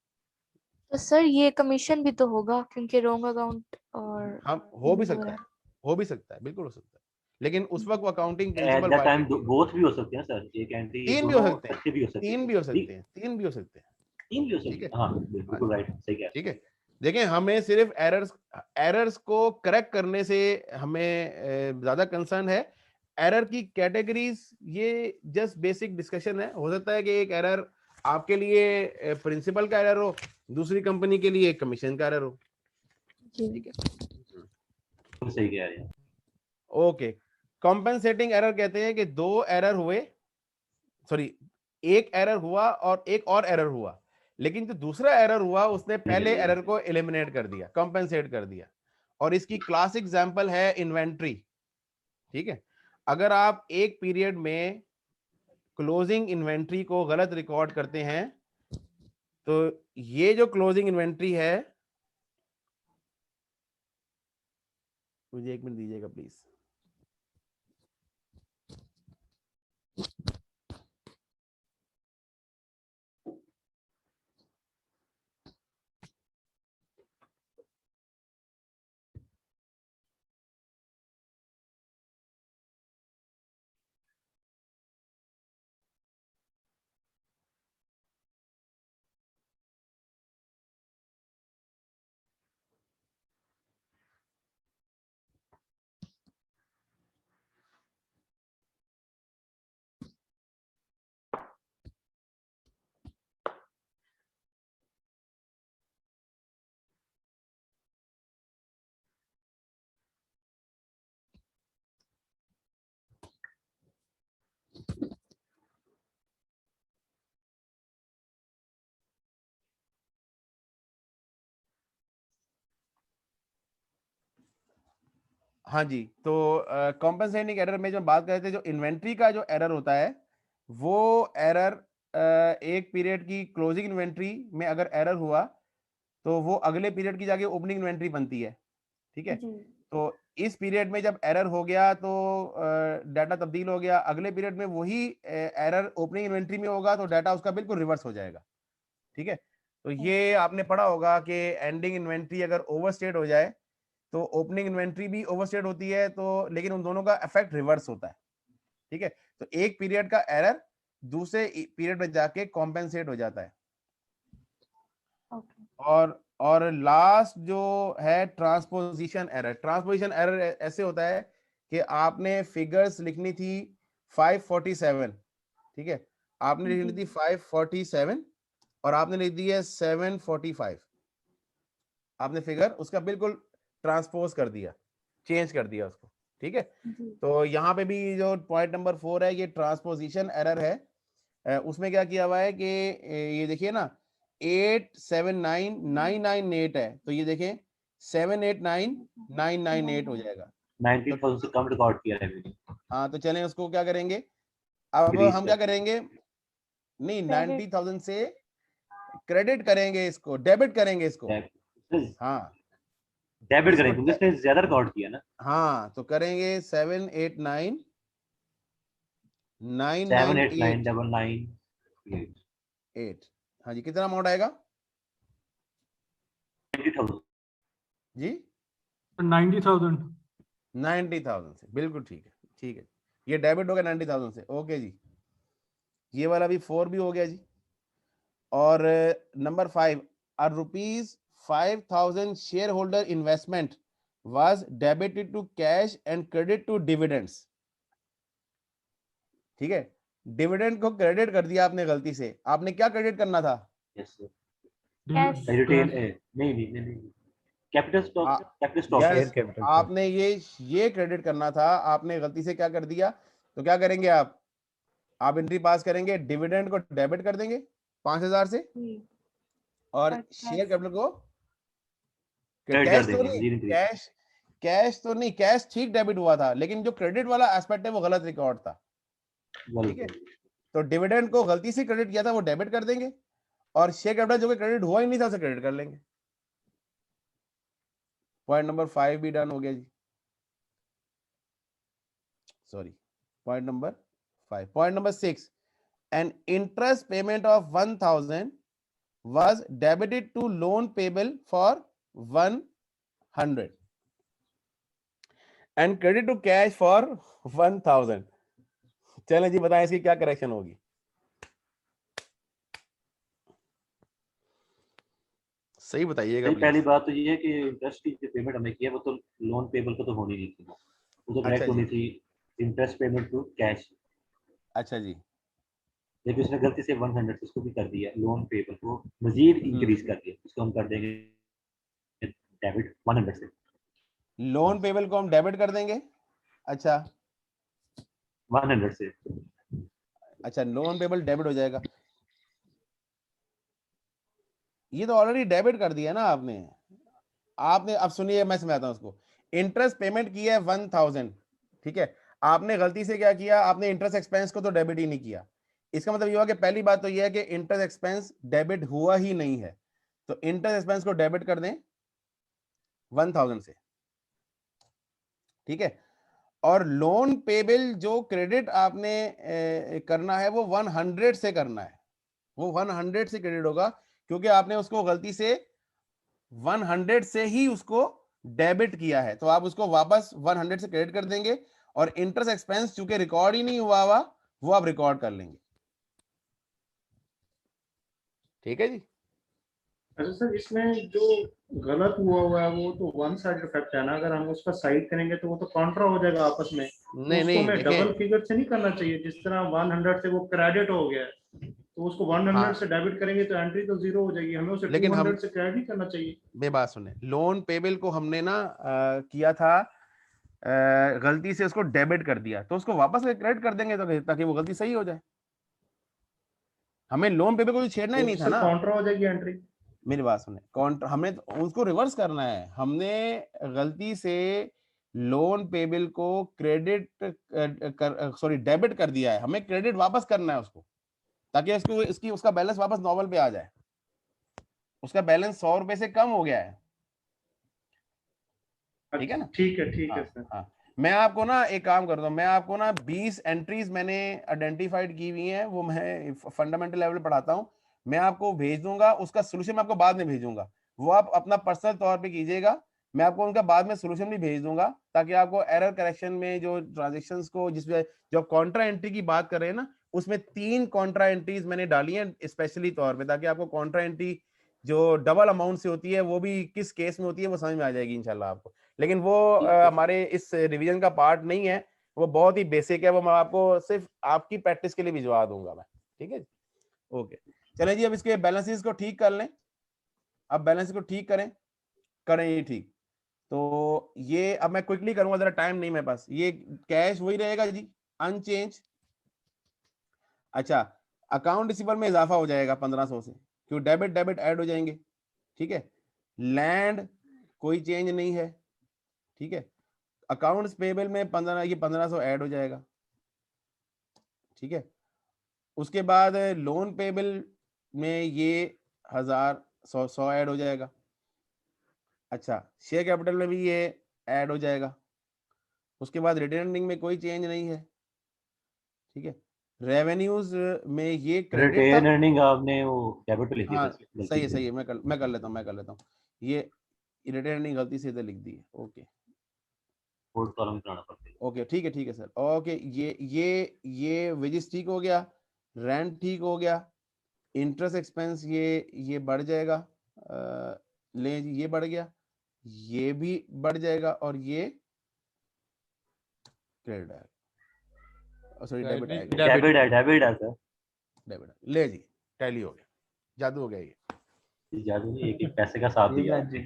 तो सर ये कमीशन भी तो होगा क्योंकि रॉन्ग अकाउंट और हम हो भी सकता है, बिल्कुल हो सकता है, लेकिन उस वक्त वो accounting principle at the time both भी हो सकते हैं सर, एक एंट्री तीन भी हो सकते हैं, तीन भी हो सकते हैं। हाँ बिल्कुल राइट, सही कह रहे हैं। ठीक है, देखिए हमें सिर्फ एरर्स को करेक्ट करने से हमें ज्यादा कंसर्न है। एरर की कैटेगरीज ये जस्ट बेसिक डिस्कशन है। हो सकता है कि एक एरर आपके लिए प्रिंसिपल का एरर हो, दूसरी कंपनी के लिए कमीशन का एरर हो। ठीक है, सही कह रहे हैं। ओके, कॉम्पेंसेटिंग एरर कहते हैं कि दो एरर हुए, सॉरी एक एरर हुआ और एक और एरर हुआ, लेकिन जो दूसरा एरर हुआ उसने पहले एरर को एलिमिनेट कर दिया, कॉम्पेंसेट कर दिया, और इसकी क्लास एग्जांपल है इन्वेंट्री। ठीक है, अगर आप एक पीरियड में क्लोजिंग इन्वेंट्री को गलत रिकॉर्ड करते हैं तो ये जो क्लोजिंग इन्वेंट्री है, मुझे 1 मिनट दीजिएगा प्लीज। हाँ जी, तो कॉम्पेंसेटिंग एरर में जो बात कर रहे थे, जो इन्वेंट्री का जो एरर होता है वो एरर एक पीरियड की क्लोजिंग इन्वेंट्री में अगर एरर हुआ तो वो अगले पीरियड की जाके ओपनिंग इन्वेंट्री बनती है, ठीक है। तो इस पीरियड में जब एरर हो गया तो डाटा तब्दील हो गया, अगले पीरियड में वही एरर ओपनिंग इन्वेंट्री में होगा तो डाटा उसका बिल्कुल रिवर्स हो जाएगा, ठीक है। तो ये आपने पढ़ा होगा कि एंडिंग इन्वेंट्री अगर ओवरस्टेट हो जाए तो ओपनिंग इन्वेंट्री भी ओवरस्टेट होती है, तो लेकिन उन दोनों का इफेक्ट रिवर्स होता है, ठीक है। तो एक पीरियड का एरर दूसरे पीरियड में जाके कॉम्पेंसेट हो जाता है। और लास्ट जो है ट्रांसपोजिशन एरर। ट्रांसपोजिशन एरर ऐसे होता है कि आपने फिगर्स लिखनी थी 547, ठीक है, आपने लिखनी थी 547 और आपने लिख दी है 745, आपने फिगर उसका बिल्कुल ट्रांसपोज कर दिया, चेंज कर दिया उसको, ठीक है। तो यहाँ पे भी जो पॉइंट नंबर 4 है ये ट्रांसपोजिशन एरर है। उसमें क्या किया हुआ है कि ये देखिए ना 879998 है, तो ये देखें 789998 हो जाएगा, 90,000 से कम रिकॉर्ड किया है मैंने। हाँ तो चलें उसको क्या करेंगे अब, Increase हम क्या करेंगे, नहीं 90,000 से क्रेडिट करेंगे इसको, डेबिट करेंगे इसको, हाँ डेबिट करेंगे क्योंकि इसने ज्यादा रिकॉर्ड किया ना। हाँ तो करेंगे 789 7899998। हाँ जी, कितना अमाउंट आएगा 90,000 जी? 90,000 से, बिल्कुल ठीक है, ठीक है, ये डेबिट हो गया 90,000 से, ओके जी। ये वाला भी 4 भी हो गया जी। और number 5, ₹5,000 share holder investment was debited to cash and credit to dividends, ठीक है। डिविडेंड को क्रेडिट कर दिया आपने गलती से, आपने क्या क्रेडिट करना था? यस सर, रिटेल नहीं कैपिटल स्टॉक, कैपिटल स्टॉक आपने ये क्रेडिट करना था, आपने गलती से क्या कर दिया, तो क्या करेंगे आप एंट्री पास करेंगे, डिविडेंड को डेबिट कर देंगे 5,000 से और शेयर कैपिटल को कैश ठीक डेबिट हुआ था, लेकिन जो क्रेडिट वाला एस्पेक्ट है वो गलत रिकॉर्ड था, ठीक है। तो डिविडेंड को गलती से क्रेडिट किया था वो डेबिट कर देंगे और शेयर कैपिटल जो कि क्रेडिट हुआ ही नहीं था उसे क्रेडिट कर लेंगे। पॉइंट नंबर 5 भी डन हो गया जी, sorry point number 5। Point number 6, an interest payment of 1,000 was debited to loan payable for 100 and credit to cash for 1,000। चलें जी बताएं इसकी क्या करेक्शन होगी। सही बताइएगा। पहली बात तो ये है कि इंटरेस्ट की जो पेमेंट हमने की है वो तो लोन पेबल को तो होनी नहीं थी, वो तो डायरेक्ट होनी थी इंटरेस्ट पेमेंट टू कैश। अच्छा जी, लेकिन उसने गलती से 100 उसको भी कर दिया, लोन पेबल को मजीद इंक्रीज कर दिया, उसको हम कर देंगे डेबिट 100 से। लोन पेबल को हम डेबिट कर देंगे, अच्छा 100 से, अच्छा लोन पेबल डेबिट हो जाएगा। ये तो ऑलरेडी डेबिट कर दिया ना आपने अब सुनिए मैं समझाता हूं उसको। इंटरेस्ट पेमेंट की है 1,000, ठीक है, आपने गलती से क्या किया, आपने इंटरेस्ट एक्सपेंस को तो डेबिट ही नहीं किया। इसका मतलब ये हुआ कि पहली बात तो ये है कि इंटरेस्ट एक्सपेंस डेबिट हुआ ही नहीं है, तो इंटरेस्ट एक्सपेंस को डेबिट कर दें 1,000 से, ठीक है। और लोन पेबल जो क्रेडिट आपने करना है वो 100 से करना है, वो 100 से क्रेडिट होगा क्योंकि आपने उसको गलती से 100 से ही उसको डेबिट किया है, तो आप उसको वापस 100 से क्रेडिट कर देंगे और इंटरेस्ट एक्सपेंस चूंकि रिकॉर्ड ही नहीं हुआ वो आप रिकॉर्ड कर लेंगे, ठीक है जी। अच्छा सर, इसमें जो गलत हुआ है वो तो वन साइड इफेक्ट है ना, अगर हम उसका साइड करेंगे तो वो तो कॉन्ट्रा हो जाएगा आपस में। नहीं हमें डबल फिगर से नहीं करना चाहिए, जिस तरह 100 से वो क्रेडिट हो गया तो उसको 100 से डेबिट करेंगे तो एंट्री तो 0 हो जाएगी, हमें उसे 200 से क्रेडिट करना चाहिए। बेबात सुने, लोन पेबल को हमने ना किया था गलती से उसको डेबिट कर दिया, तो उसको वापस क्रेडिट कर देंगे तो ताकि वो गलती सही हो जाए। हमें लोन पेबल को छेड़ना ही नहीं था ना, कॉन्ट्रा हो जाएगी एंट्री। मेरी बात सुने, हमें उसको रिवर्स करना है, हमने गलती से लोन पेबल को क्रेडिट डेबिट कर दिया है, हमें क्रेडिट वापस करना है उसको, ताकि उसका बैलेंस वापस नॉर्मल पे आ जाए। उसका बैलेंस 100 रुपए से कम हो गया है, ठीक है ना? ठीक है हाँ, सर। हाँ। मैं आपको ना एक काम करता हूँ, मैं आपको ना 20 एंट्रीज मैंने आइडेंटिफाइड की हुई हैं, वो मैं फंडामेंटल लेवल पढ़ाता हूँ, मैं आपको भेज दूंगा, उसका सोल्यूशन मैं आपको बाद में भेजूंगा, वो आप अपना पर्सनल तौर पे कीजिएगा, मैं आपको उनका बाद में सोल्यूशन भी भेज दूंगा, ताकि आपको एरर करेक्शन में जो ट्रांजेक्शंस को जिसमें जो कॉन्ट्रा एंट्री की बात कर रहे हैं ना, उसमें 3 कॉन्ट्रा एंट्रीज मैंने डाली हैं स्पेशली तौर पे, ताकि आपको कॉन्ट्रा एंट्री जो डबल अमाउंट से होती है वो भी किस केस में होती है वो समझ में आ जाएगी इंशाल्लाह आपको। लेकिन वो हमारे इस रिवीजन का पार्ट नहीं है, वो बहुत ही बेसिक है, वो मैं आपको सिर्फ आपकी प्रैक्टिस के लिए भिजवा दूंगा मैं, ठीक है? ओके, चलें जी, अब इसके बैलेंसेस को ठीक कर लें, अब बैलेंस को ठीक करें ये ठीक। तो ये अब मैं क्विकली करूंगा, जरा टाइम नहीं मेरे पास। ये कैश वही रहेगा जी, अनचेंज। अच्छा, अकाउंट रिसीवेबल में इजाफा हो जाएगा 1500 से, क्यों डेबिट ऐड हो जाएंगे, ठीक है? लैंड कोई चेंज नहीं है, ठीक है? अकाउंट्स पेबल में 1500 ऐड हो जाएगा, ठीक है? उसके बाद लोन पेबल में ये 100 ऐड हो जाएगा। अच्छा, शेयर कैपिटल में भी ये ऐड हो जाएगा। उसके बाद रिटेनिंग में कोई चेंज नहीं है, ठीक है? रेवेन्यूज में ये क्रेडिट था। रिटेन अर्निंग आपने वो डेबिट पे लिख दिया हाँ, था, सही है, मैं कर लेता हूँ। ये रिटेन अर्निंग गलती से इधर लिख दी है। ओके, फोर्थ कॉलम बनाना पड़ता है। ओके, ठीक है सर। ओके, ये वेजेस ठीक हो गया, रेंट ठीक हो गया, इंटरेस्ट एक्सपेंस ये बढ़ जाएगा, ले जी, ये बढ़ गया, ये भी बढ़ जाएगा, और ये क्रेडिट आएगा, सॉरी डेबिट आएगा, डेबिट। ले जी, टैली हो गया, जादू हो गया ये। जादू नहीं, एक पैसे का साथ दिया जी,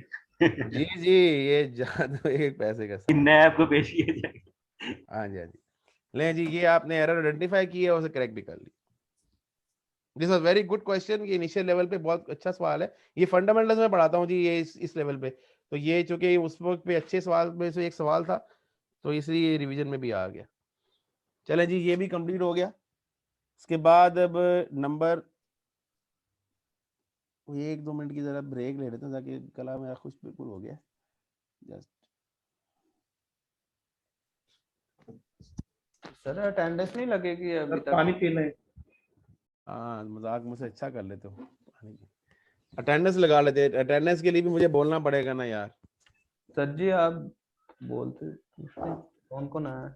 ये जादू एक पैसे का साथ। नैब को पेश किया जाएगा। हाँ जी, ले जी, ये आपने एरर आइडेंटिफाई की है और उसे करेक्ट भी कर ली। This was very good question, ये इनिशियल लेवल पे बहुत अच्छा सवाल है, ये फंडामेंटल्स में पढ़ाता हूँ जी, ये इस लेवल पे, तो ये चूंकि उस वक्त पे अच्छे सवाल में से एक सवाल था, तो इसलिए रिवीजन में भी आ गया। चलें जी, ये भी कंप्लीट हो गया। इसके बाद अब नंबर 1-2 मिनट की जरा ब्रेक ले लेते हैं, ताकि गला मेरा खुश बिल्कुल हो गया जस्ट। सर अटेंडेंस नहीं लगेगी अभी तक? पानी पी लें। हाँ, मजाक मुझसे अच्छा कर लेते हो, अटेंडेंस लगा लेते हैं, अटेंडेंस के लिए भी मुझे बोलना पड़ेगा ना यार। सर जी आप बोलते कौन कौन आया?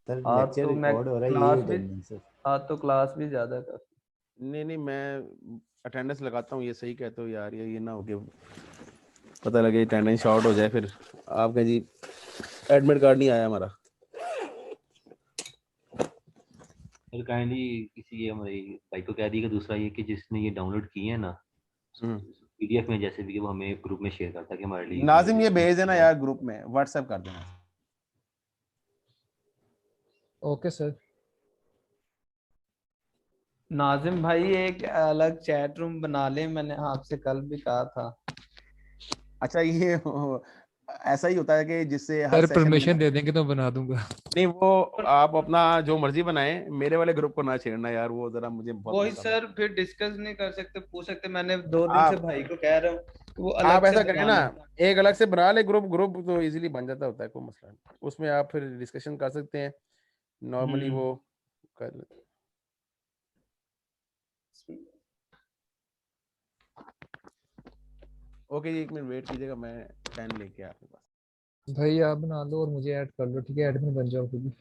सर आज लेक्चर तो मैं रिकॉर्ड हो रहा है, क्लास यही भी अटेंडेंस है। आज तो क्लास भी ज्यादा कर। नहीं, मैं अटेंडेंस लगाता हूँ, ये सही कहते हो यार, ये ना हो कि पता लगे अटेंडेंस शॉर्ट हो जाए, फिर आप कहें जी एडमिट कार्ड नहीं आया हमारा। फिर काइंडली किसी ये हमारे भाई को कह दिएगा, दूसरा ये कि जिसने ये डाउनलोड किए हैं ना पीडीएफ में जैसे भी, वो हमें ग्रुप में शेयर करता कि हमारे लिए नाजिम ये भेज देना यार, ग्रुप में व्हाट्सएप कर देना। Okay sir. नाजिम भाई एक अलग चैट रूम बना ले, मैंने आपसे कल भी कहा था। अच्छा, ये ऐसा ही होता है कि जिससे हर सर सेशन परमिशन दे देंगे तो बना दूंगा। नहीं, वो आप अपना जो मर्जी बनाएं, मेरे वाले ग्रुप को ना छेड़ना यार, वो जरा मुझे बहुत वही सर, फिर डिस्कस नहीं कर सकते, पूछ सकते, मैंने 2 दिन से भाई को कह रहा हूँ वो अलग आप से ऐसा करें ना, बना एक अलग से बना ले ग्रुप तो इजीली बन जाता होता है, कोई मसला नहीं, उसमें आप फिर डिस्कशन कर सकते हैं नॉर्मली, वो कर लेते। ओके जी, 1 मिनट वेट कीजिएगा, मैं पेन लेके आपके पास। भाई आप बना लो और मुझे ऐड कर लो, ठीक है? एडमिन बन जाओ खुद ही।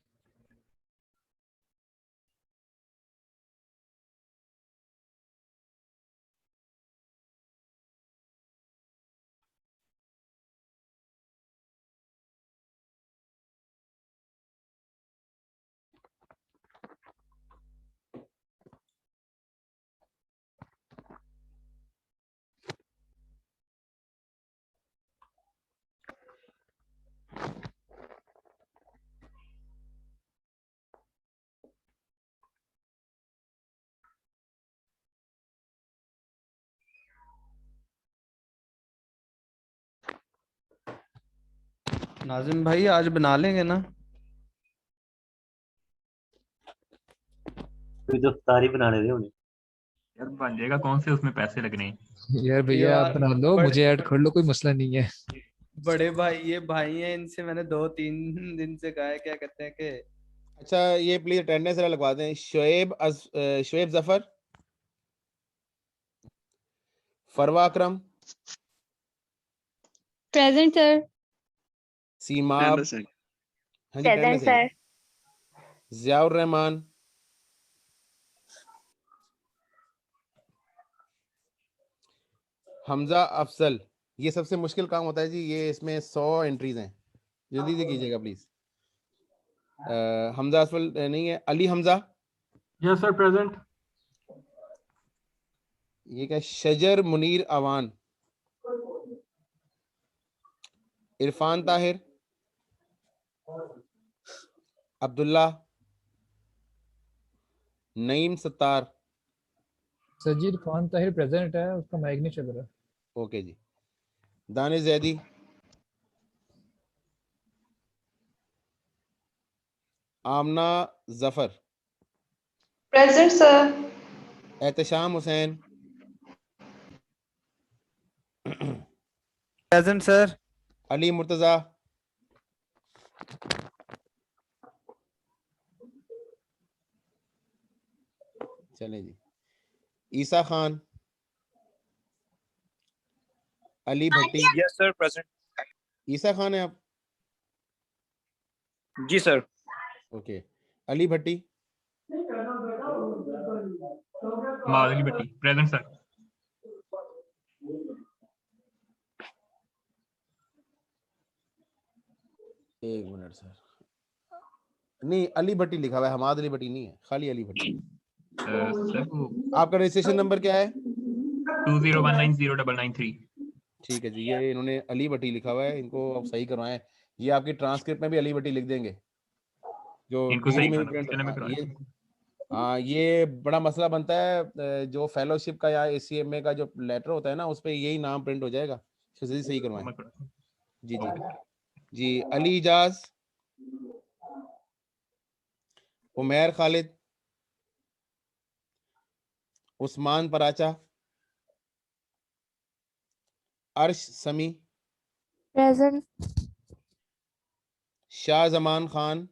नाजिम भाई आज बना लेंगे ना? तो इफ्तारी बनाने दे उन्हें। यार बन जाएगा, कौन से उसमें पैसे लगने हैं। यार भैया आप यार बना लो, बड़े मुझे ऐड कर लो, कोई मसला नहीं है। बड़े भाई, ये भाई हैं, इनसे मैंने 2-3 दिन से कहा है, क्या कहते हैं कि अच्छा ये प्लीज अटेंडेंस लगवा दें। शुएब जफर, फरवा अकरम, प्रेजेंट सर। सीमाब, हाँ जी प्रेजेंट अटेंडेंस है। सर। जियाउर रहमान, हमजा अफजल। ये सबसे मुश्किल काम होता है जी, ये इसमें 100 एंट्रीज हैं, जल्दी से कीजिएगा प्लीज। हमजा अफजल नहीं है। Ali Hamza, yes sir present. ये क्या, शजर मुनीर अवान, इरफान ताहिर, अब्दुल्ला, नईम सत्तार। सजीद खान ताहिर प्रेजेंट है, उसका माइक नहीं चल रहा। ओके जी। Danish Zaidi, Amna Zafar, present sir. Ehtesham Hussain, present sir. Ali Murtaza, चले जी। Isa Khan, Ali Bhatti. Yes sir present. Isa Khan है आप? जी sir. Okay. Ali Bhatti, Madhuri Bhatti present sir. एक मिनट सर, नहीं अली भट्टी लिखा हुआ है, हमाद अली भट्टी नहीं है, खाली अली भट्टी। सर वो आपका रजिस्ट्रेशन नंबर क्या है? 20190993। ठीक है जी, ये इन्होंने अली भट्टी लिखा हुआ है, इनको आप सही करवाएं। ये आपकी ट्रांसक्रिप्ट में भी अली भट्टी लिख देंगे, जो इनको डिग्री सही में भी करना, प्रिंट कितने में होता है करवाना? ये। हाँ ये बड़ा मसला बनता है, जो फेलोशिप का या ACMA का जो लेटर होता है ना, उस पर यही नाम प्रिंट हो जाएगा। जल्दी सही करवाएं। जी जी जी। अली इजाज, उमैर खालिद, उस्मान पराचा, अर्श समी, प्रेजेंट। शाह जमान खान,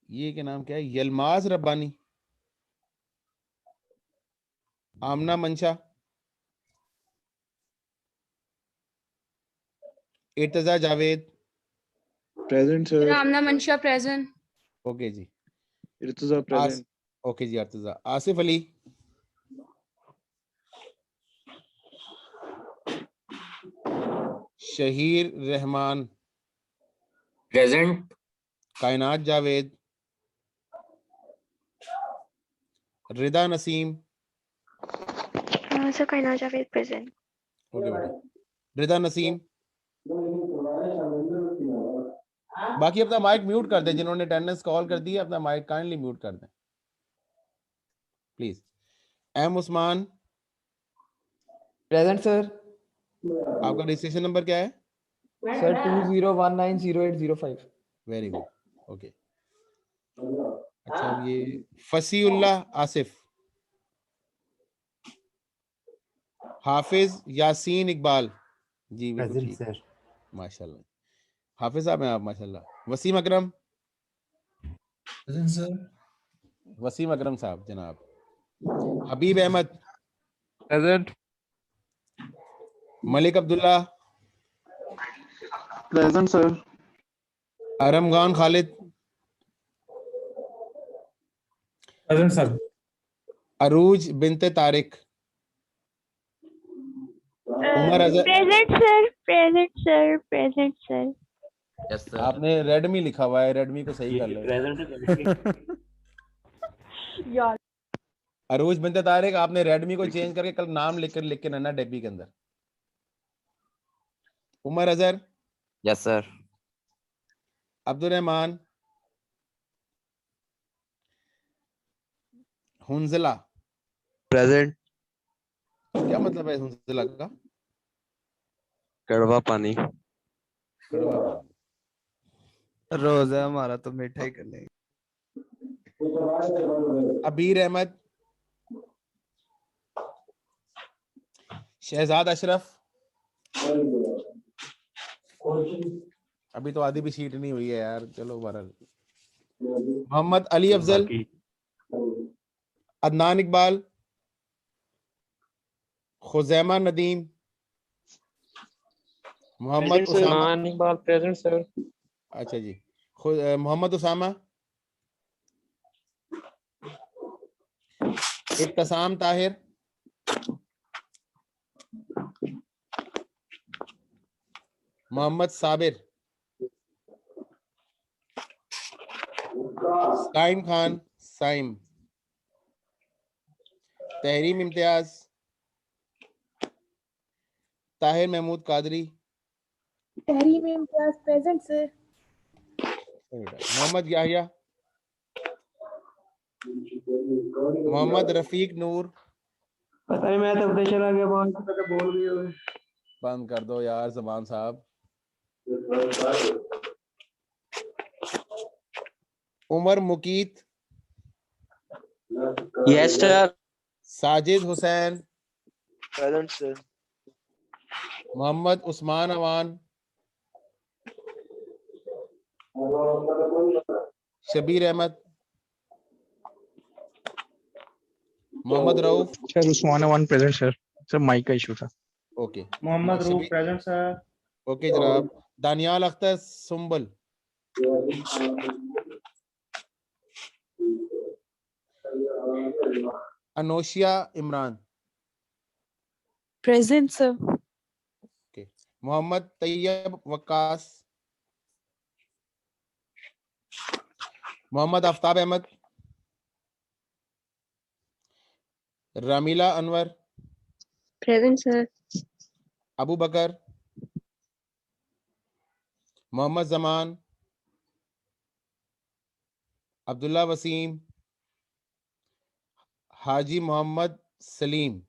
ये क्या नाम क्या है, यलमाज Rabbani, Amna Mansha, Irtaza Javed. Present sir. Ramna Mansha present. Okay जी। इर्तजा प्रेजेंट। ओके जी इर्तजा। आसिफ अली, शहीर रहमान प्रेजेंट। कायनात जावेद, रिदा नसीम। सर कायनात जावेद प्रेजेंट। ओके बेटा, रिदा नसीम। बाकी अपना माइक म्यूट कर दें, जिन्होंने अटेंडेंस कॉल कर दी है अपना माइक काइंडली म्यूट कर दें please. M Usman, present sir. आपका रजिस्ट्रेशन नंबर क्या है? सर 20190805। Very good. ओके। अच्छा अब ये फसीउल्लाह आसिफ, हाफिज यासीन इकबाल। जी बिल्कुल प्रेजेंट ठीक, सर। माशाल्लाह। हाफिज साहब हैं आप माशाल्लाह। Waseem Akram, present sir. वसीम अकरम साहब जनाब। Habib Ahmed, present. Malik Abdullah, present sir. Armaghan Khalid, present sir. Arooj Binte Tariq, Umar Azhar. Present sir. Present sir. Present sir. Yes sir. आपने रेडमी लिखा हुआ है, रेडमी को सही कर लो। यार अरूज बिनते तारिक, आपने रेडमी को चेंज करके कल नाम लिख के नन्ना डेबी के अंदर। Umar Azhar. Yes sir. Abdul Rahman, Hunzala. Present. क्या मतलब है हुंजला का? कड़वा पानी। कड़वा पानी। रोजा हमारा तो मीठा ही कर लेंगे। अबीर अहमद, शहजाद अशरफ, अभी तो आधी भी सीट नहीं हुई है यार, चलो बहरहाल। मोहम्मद अली अफजल, अदनान इकबाल, खुजैमा नदीम, मोहम्मद उसामा। Iqbal present sir. अच्छा जी, मोहम्मद उसामा, इब्तसाम ताहिर, मोहम्मद साबिर, साइम खान साइम, तहरीम इम्तियाज, ताहिर महमूद कादरी, तहरीम इम्तियाज प्रेजेंट सर। मोहम्मद याहिया, मोहम्मद रफीक नूर। पता नहीं मैं तो प्रेशर आ गया बोल भी हो। बंद कर दो यार जमान साहब। Umar Muqeet, yes sir. Sajid Hussain, present sir. Mohammad Usman Awan, Shabbir Ahmed, Mohammad Rauf. Sir Usman Awan present sir. Sir mike का इशू था। Okay. Mohammad Rauf present sir. Okay जनाब। Daniyal Akhtar Sumbal, Anoshia Imran, present sir. Okay. Mohammad Tayyab Waqas, Mohammad Aftab Ahmed, Ramila Anwar, present sir. Abu Bakar, Mohammad Zaman, Abdullah Waseem, Haji Mohammad Saleem,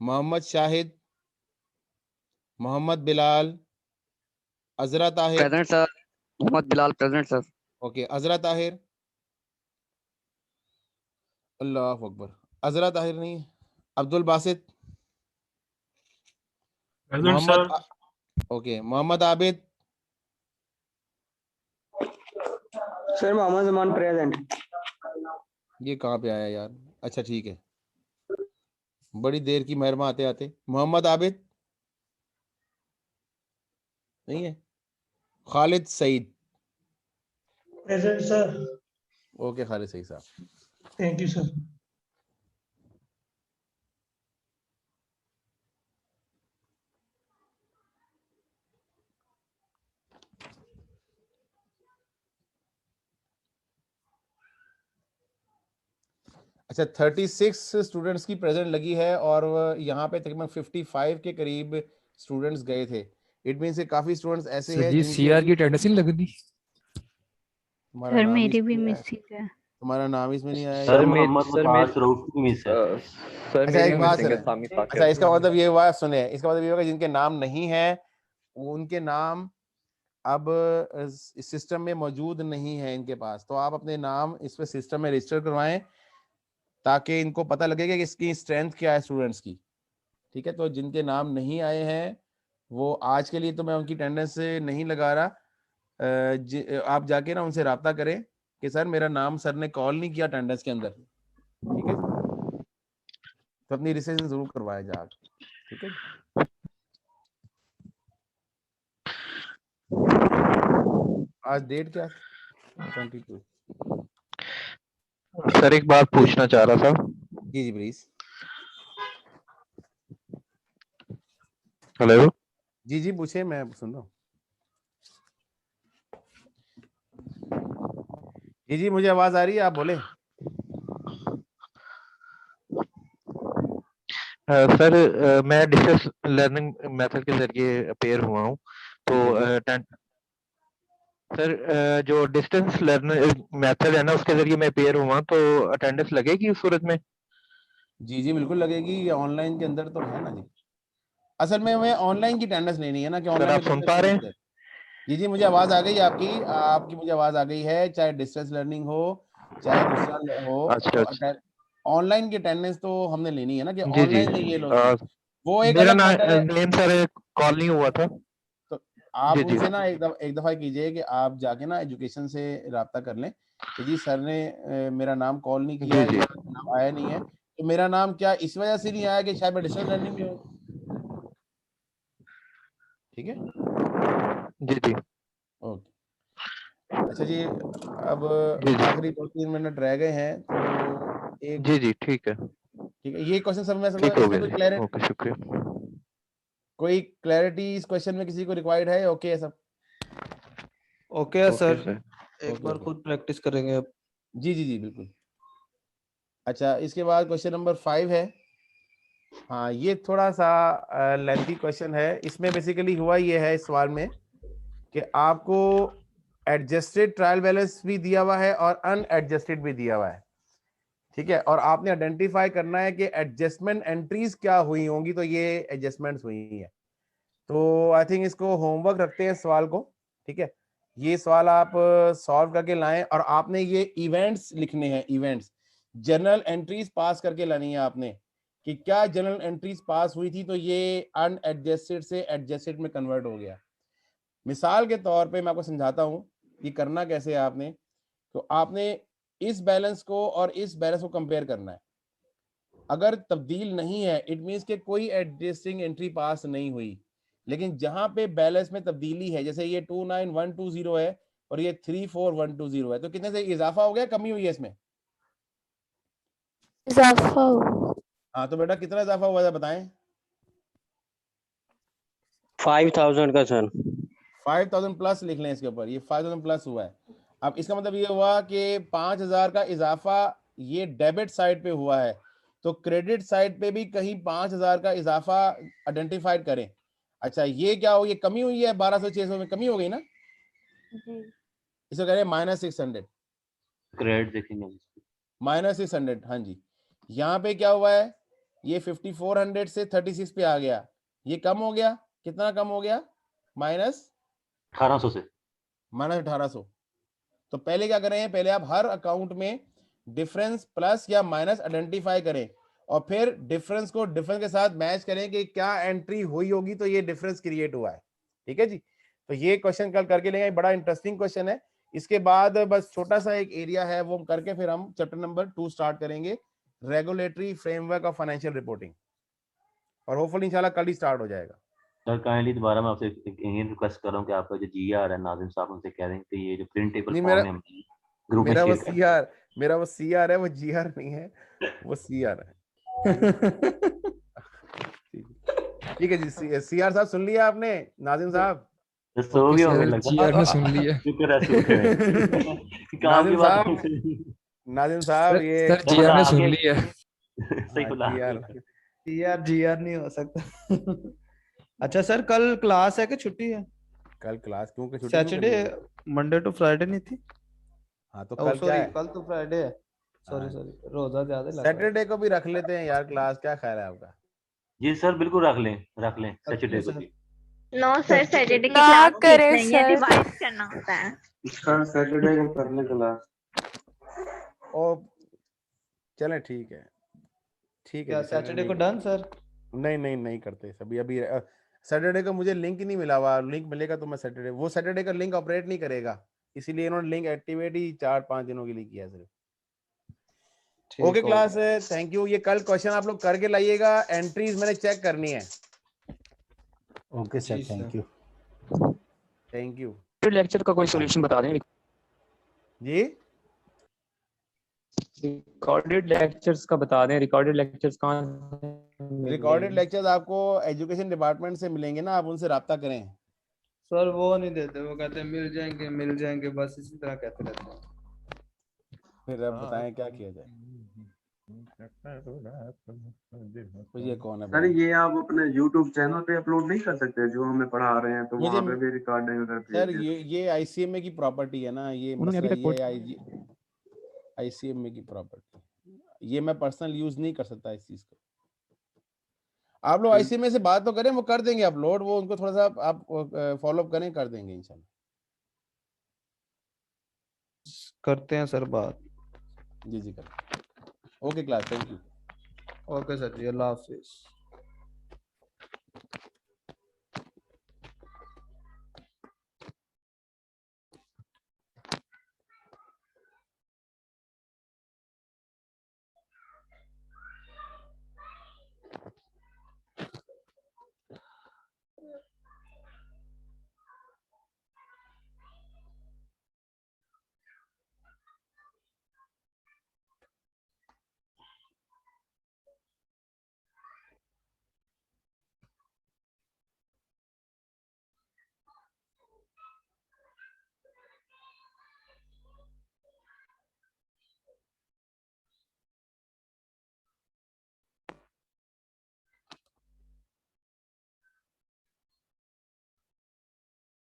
Mohammad Shahid, Mohammad Bilal, Azra Tahir. Present sir. Mohammad Bilal present sir. Okay. Azra Tahir, अल्लाह अकबर। अजरा ताहिर नहीं, Abdul Basit, Mohammad okay. Mohammad Abid, sir Mohammad Zaman present. ये कहाँ पे आया यार? अच्छा ठीक है, बड़ी देर की मेहरमा आते आते। मोहम्मद आबिद नहीं है। Khalid Saeed, present sir. Okay Khalid Saeed साहब। Thank you sir. अच्छा 36 स्टूडेंट्स की प्रेजेंट लगी है और यहाँ पे तकरीबन 55 के करीब स्टूडेंट्स गए थे। इट मीन से काफी स्टूडेंट्स ऐसे सर हैं जी जिनकी सीआर अभी की अटेंडेंस नहीं लग रही। तुम्हारा सर नाम ही मेरी भी इसमें नहीं आया। मिसिंग है। तुम्हारा नाम इसमें नहीं आया सर यार। मोहम्मद वकास रऊफ की मिस है। सर अच्छा मेरी एक भी बात मिसिंग है, सुने। सामी साकिब। अच्छा इसका मतलब ये हुआ, सुने, इसका मतलब ये होगा जिनके नाम नहीं है वो उनके नाम अब इस सिस्टम में मौजूद नहीं है इनके पास, तो आप अपने नाम इस पे सिस्टम में रजिस्टर करवाएं ताकि इनको पता लगेगा कि इसकी स्ट्रेंथ क्या है स्टूडेंट्स की। ठीक है, तो जिनके नाम नहीं आए हैं वो आज के लिए तो मैं उनकी अटेंडेंस नहीं लगा रहा। आप जाके ना उनसे रब्ता करें कि सर मेरा नाम सर ने कॉल नहीं किया अटेंडेंस के अंदर। ठीक है, तो अपनी रजिस्ट्रेशन जरूर करवाया जाए। ठीक है, आज डेट क्या? 22। सर एक बात पूछना चाह रहा था। जी जी प्लीज। हेलो। जी जी पूछे, मैं सुन रहा हूँ। जी जी मुझे आवाज आ रही है, आप बोले। सर मैं डिस्टेंस लर्निंग मेथड के जरिए अपेयर हुआ हूँ, तो सर जो डिस्टेंस लर्निंग मेथड है ना उसके जरिए मैं अपेयर हुआ, तो अटेंडेंस लगेगी उस सूरत में? जी जी बिल्कुल लगेगी, ये ऑनलाइन के अंदर तो है ना जी। असल में हमें ऑनलाइन की अटेंडेंस लेनी है ना, कि सर ऑनलाइन आप सुन पा रहे हैं? जी जी, मुझे आवाज आ गई है आपकी, आपकी मुझे आवाज आ गई है, चाहे डिस्टेंस लर्निंग हो चाहे दूसरा हो। अच्छा तो ऑनलाइन की अटेंडेंस तो हमने लेनी है ना, कि जी जी। ऑनलाइन नहीं ये लोग, वो एक मेरा अलग मैटर है। नेम सर कॉल नहीं हुआ था। तो आप जी जी उनसे ना एक दफा कीजिए कि आप जाके ना एजुकेशन से राब्ता कर लें कि जी सर ने मेरा नाम कॉल नहीं किया जी है जी या नाम आया नहीं है, तो मेरा नाम क्या इस वजह से नहीं आया कि शायद मैं डिस्टेंस लर्निंग में हूँ। ठीक है जी जी। ओके, अच्छा जी, अब जी जी आखिरी 2-3 मिनट रह गए हैं, तो एक जी जी ठीक है, ठीक है, ये क्वेश्चन सब में ठीक हो इसमें गया कोई जी, क्लैरिटी, ओके शुक्रिया। कोई क्लैरिटी इस क्वेश्चन में किसी को रिक्वायर्ड है? ओके है सब? ओके है ओके सर, सर। एक ओके बार ओके, खुद प्रैक्टिस करेंगे अब। जी जी जी बिल्कुल। अच्छा, इसके बाद क्वेश्चन नंबर 5 है। हाँ, ये थोड़ा सा लेंथी क्वेश्चन है। इसमें बेसिकली हुआ ये है इस सवाल में कि आपको एडजस्टेड ट्रायल बैलेंस भी दिया हुआ है और अनएडजस्टेड भी दिया हुआ है, ठीक है, और आपने आइडेंटिफाई करना है कि एडजस्टमेंट एंट्रीज क्या हुई होंगी, तो ये एडजस्टमेंट्स हुई है। तो आई थिंक इसको होमवर्क रखते हैं सवाल को, ठीक है, ये सवाल आप सॉल्व करके लाएं, और आपने ये इवेंट्स लिखने हैं, इवेंट्स, जर्नल एंट्रीज पास करके लानी है आपने, कि क्या जर्नल एंट्रीज पास हुई थी तो ये अनएडजस्टेड से एडजस्टेड में कन्वर्ट हो गया। मिसाल के तौर पे मैं आपको समझाता हूं कि करना कैसे है आपने। तो आपने इस बैलेंस को और इस बैलेंस को कंपेयर करना है। अगर तब्दील नहीं है, इट मींस कि कोई एडजस्टिंग एंट्री पास नहीं हुई, लेकिन जहां पे बैलेंस में तब्दीली है, जैसे ये 29120 है और ये 34120 है, तो कितने से इजाफा हो गया, कमी हुई है इसमें? इजाफा हुआ। हाँ, तो बेटा कितना इजाफा हुआ है बताएं? 5000 का सर। 5000 प्लस लिख लें इसके ऊपर, ये 5000 प्लस हुआ है। अब इसका मतलब ये हुआ कि 5000 का इजाफा ये डेबिट साइड पे हुआ है, तो क्रेडिट साइड पे भी कहीं 5000 का इजाफा आइडेंटिफाइड करें। अच्छा, ये क्या हो, ये कमी हुई है, 1200-600 में कमी हो गई ना, इसको कह रहे हैं -600, क्रेडिट देखेंगे -600, हाँ जी। यहाँ पे क्या हुआ है, ये 5400 से 36 पे आ गया, ये कम हो गया, कितना कम हो गया, -1800 से -1800। तो पहले क्या करें, पहले आप हर अकाउंट में डिफरेंस प्लस या माइनस आइडेंटिफाई करें, और फिर डिफरेंस को डिफरेंस के साथ मैच करें कि क्या एंट्री हुई होगी तो ये डिफरेंस क्रिएट हुआ है। ठीक है जी, तो ये क्वेश्चन कल करके लेंगे, बड़ा इंटरेस्टिंग क्वेश्चन है। इसके बाद बस छोटा सा एक एरिया है, वो करके फिर हम चैप्टर नंबर 2 स्टार्ट करेंगे, regulatory framework of financial reporting, और होपफुली इंशाल्लाह कल ही स्टार्ट हो जाएगा। सर काइंडली दोबारा मैं आपसे ये रिक्वेस्ट कर रहा हूँ कि आपका जो जीआर है नाजिम साहब, उनसे कह दें कि ये जो प्रिंटेबल नहीं, फॉर्म है ग्रुप में मेरा वो शेयर करें। सीआर, मेरा वो सीआर है, वो जीआर नहीं है, वो सीआर है। ठीक है जी, सीआर साहब सुन लिया आपने, नाजिम साहब? सो गए होंगे लगता जीआर ने सुन लिया। शुक्र है काम की नाजिम बात साहब, नाजिम साहब, ये सर जीआर ने सुन लिया। सही बोला। जीआर नहीं हो सकता। अच्छा सर, कल क्लास है कि छुट्टी है? कल क्लास क्यों कि छुट्टी सैटरडे, मंडे टू फ्राइडे नहीं थी? हाँ, तो कल क्या सॉरी, है? कल तो फ्राइडे है, सॉरी रोजा ज्यादा लग रहा है। सैटरडे को भी रख लेते हैं यार क्लास, क्या ख्याल है आपका? जी सर बिल्कुल रख लें सैटरडे को भी। नो सर, सैटरडे की ना क्लास करें नहीं है, सर। रिवाइज करना होता है। इसका सैटरडे को करने क्लास। ओ चलें, ठीक है, ठीक है क्या जी, सैटरडे को डन सर? नहीं करते सभी। अभी सैटरडे को मुझे लिंक ही नहीं मिला हुआ, लिंक मिलेगा तो मैं सैटरडे, वो सैटरडे का लिंक ऑपरेट नहीं करेगा, इसीलिए इन्होंने लिंक एक्टिवेट ही 4-5 दिनों के लिए किया सिर्फ। Okay class, thank you. ये कल क्वेश्चन आप लोग करके लाइएगा, एंट्रीज मैंने चेक करनी है। Okay sir, thank you. Thank you lecture का कोई सॉल्यूशन बता दें जी। रिकॉर्डेड लेक्चर्स का बता दें, रिकॉर्डेड लेक्चर्स कहाँ? रिकॉर्डेड लेक्चर्स आपको एजुकेशन डिपार्टमेंट से मिलेंगे ना, आप उनसे राब्ता करें। सर वो नहीं देते, वो कहते हैं मिल जाएंगे, बस इसी तरह कहते रहते हैं। फिर आप बताएं क्या किया जाए। तो ये कौन है? सर ये आप अपने YouTube चैनल पे अपलोड नहीं कर सकते जो हमें पढ़ा रहे हैं, तो वहाँ पे भी रिकॉर्डिंग उधर सर ये ICMA की प्रॉपर्टी है ना, ये मसला ये ICMA की प्रॉपर्टी, ये मैं पर्सनल यूज नहीं कर सकता इस चीज को। आप लोग ICMA से बात तो करें, वो कर देंगे अपलोड, वो उनको थोड़ा सा आप फॉलो अप करें, कर देंगे इंशाल्लाह। करते हैं सर बात। जी जी करें। Okay class, thank you. Okay sir जी, अल्लाह हाफिज।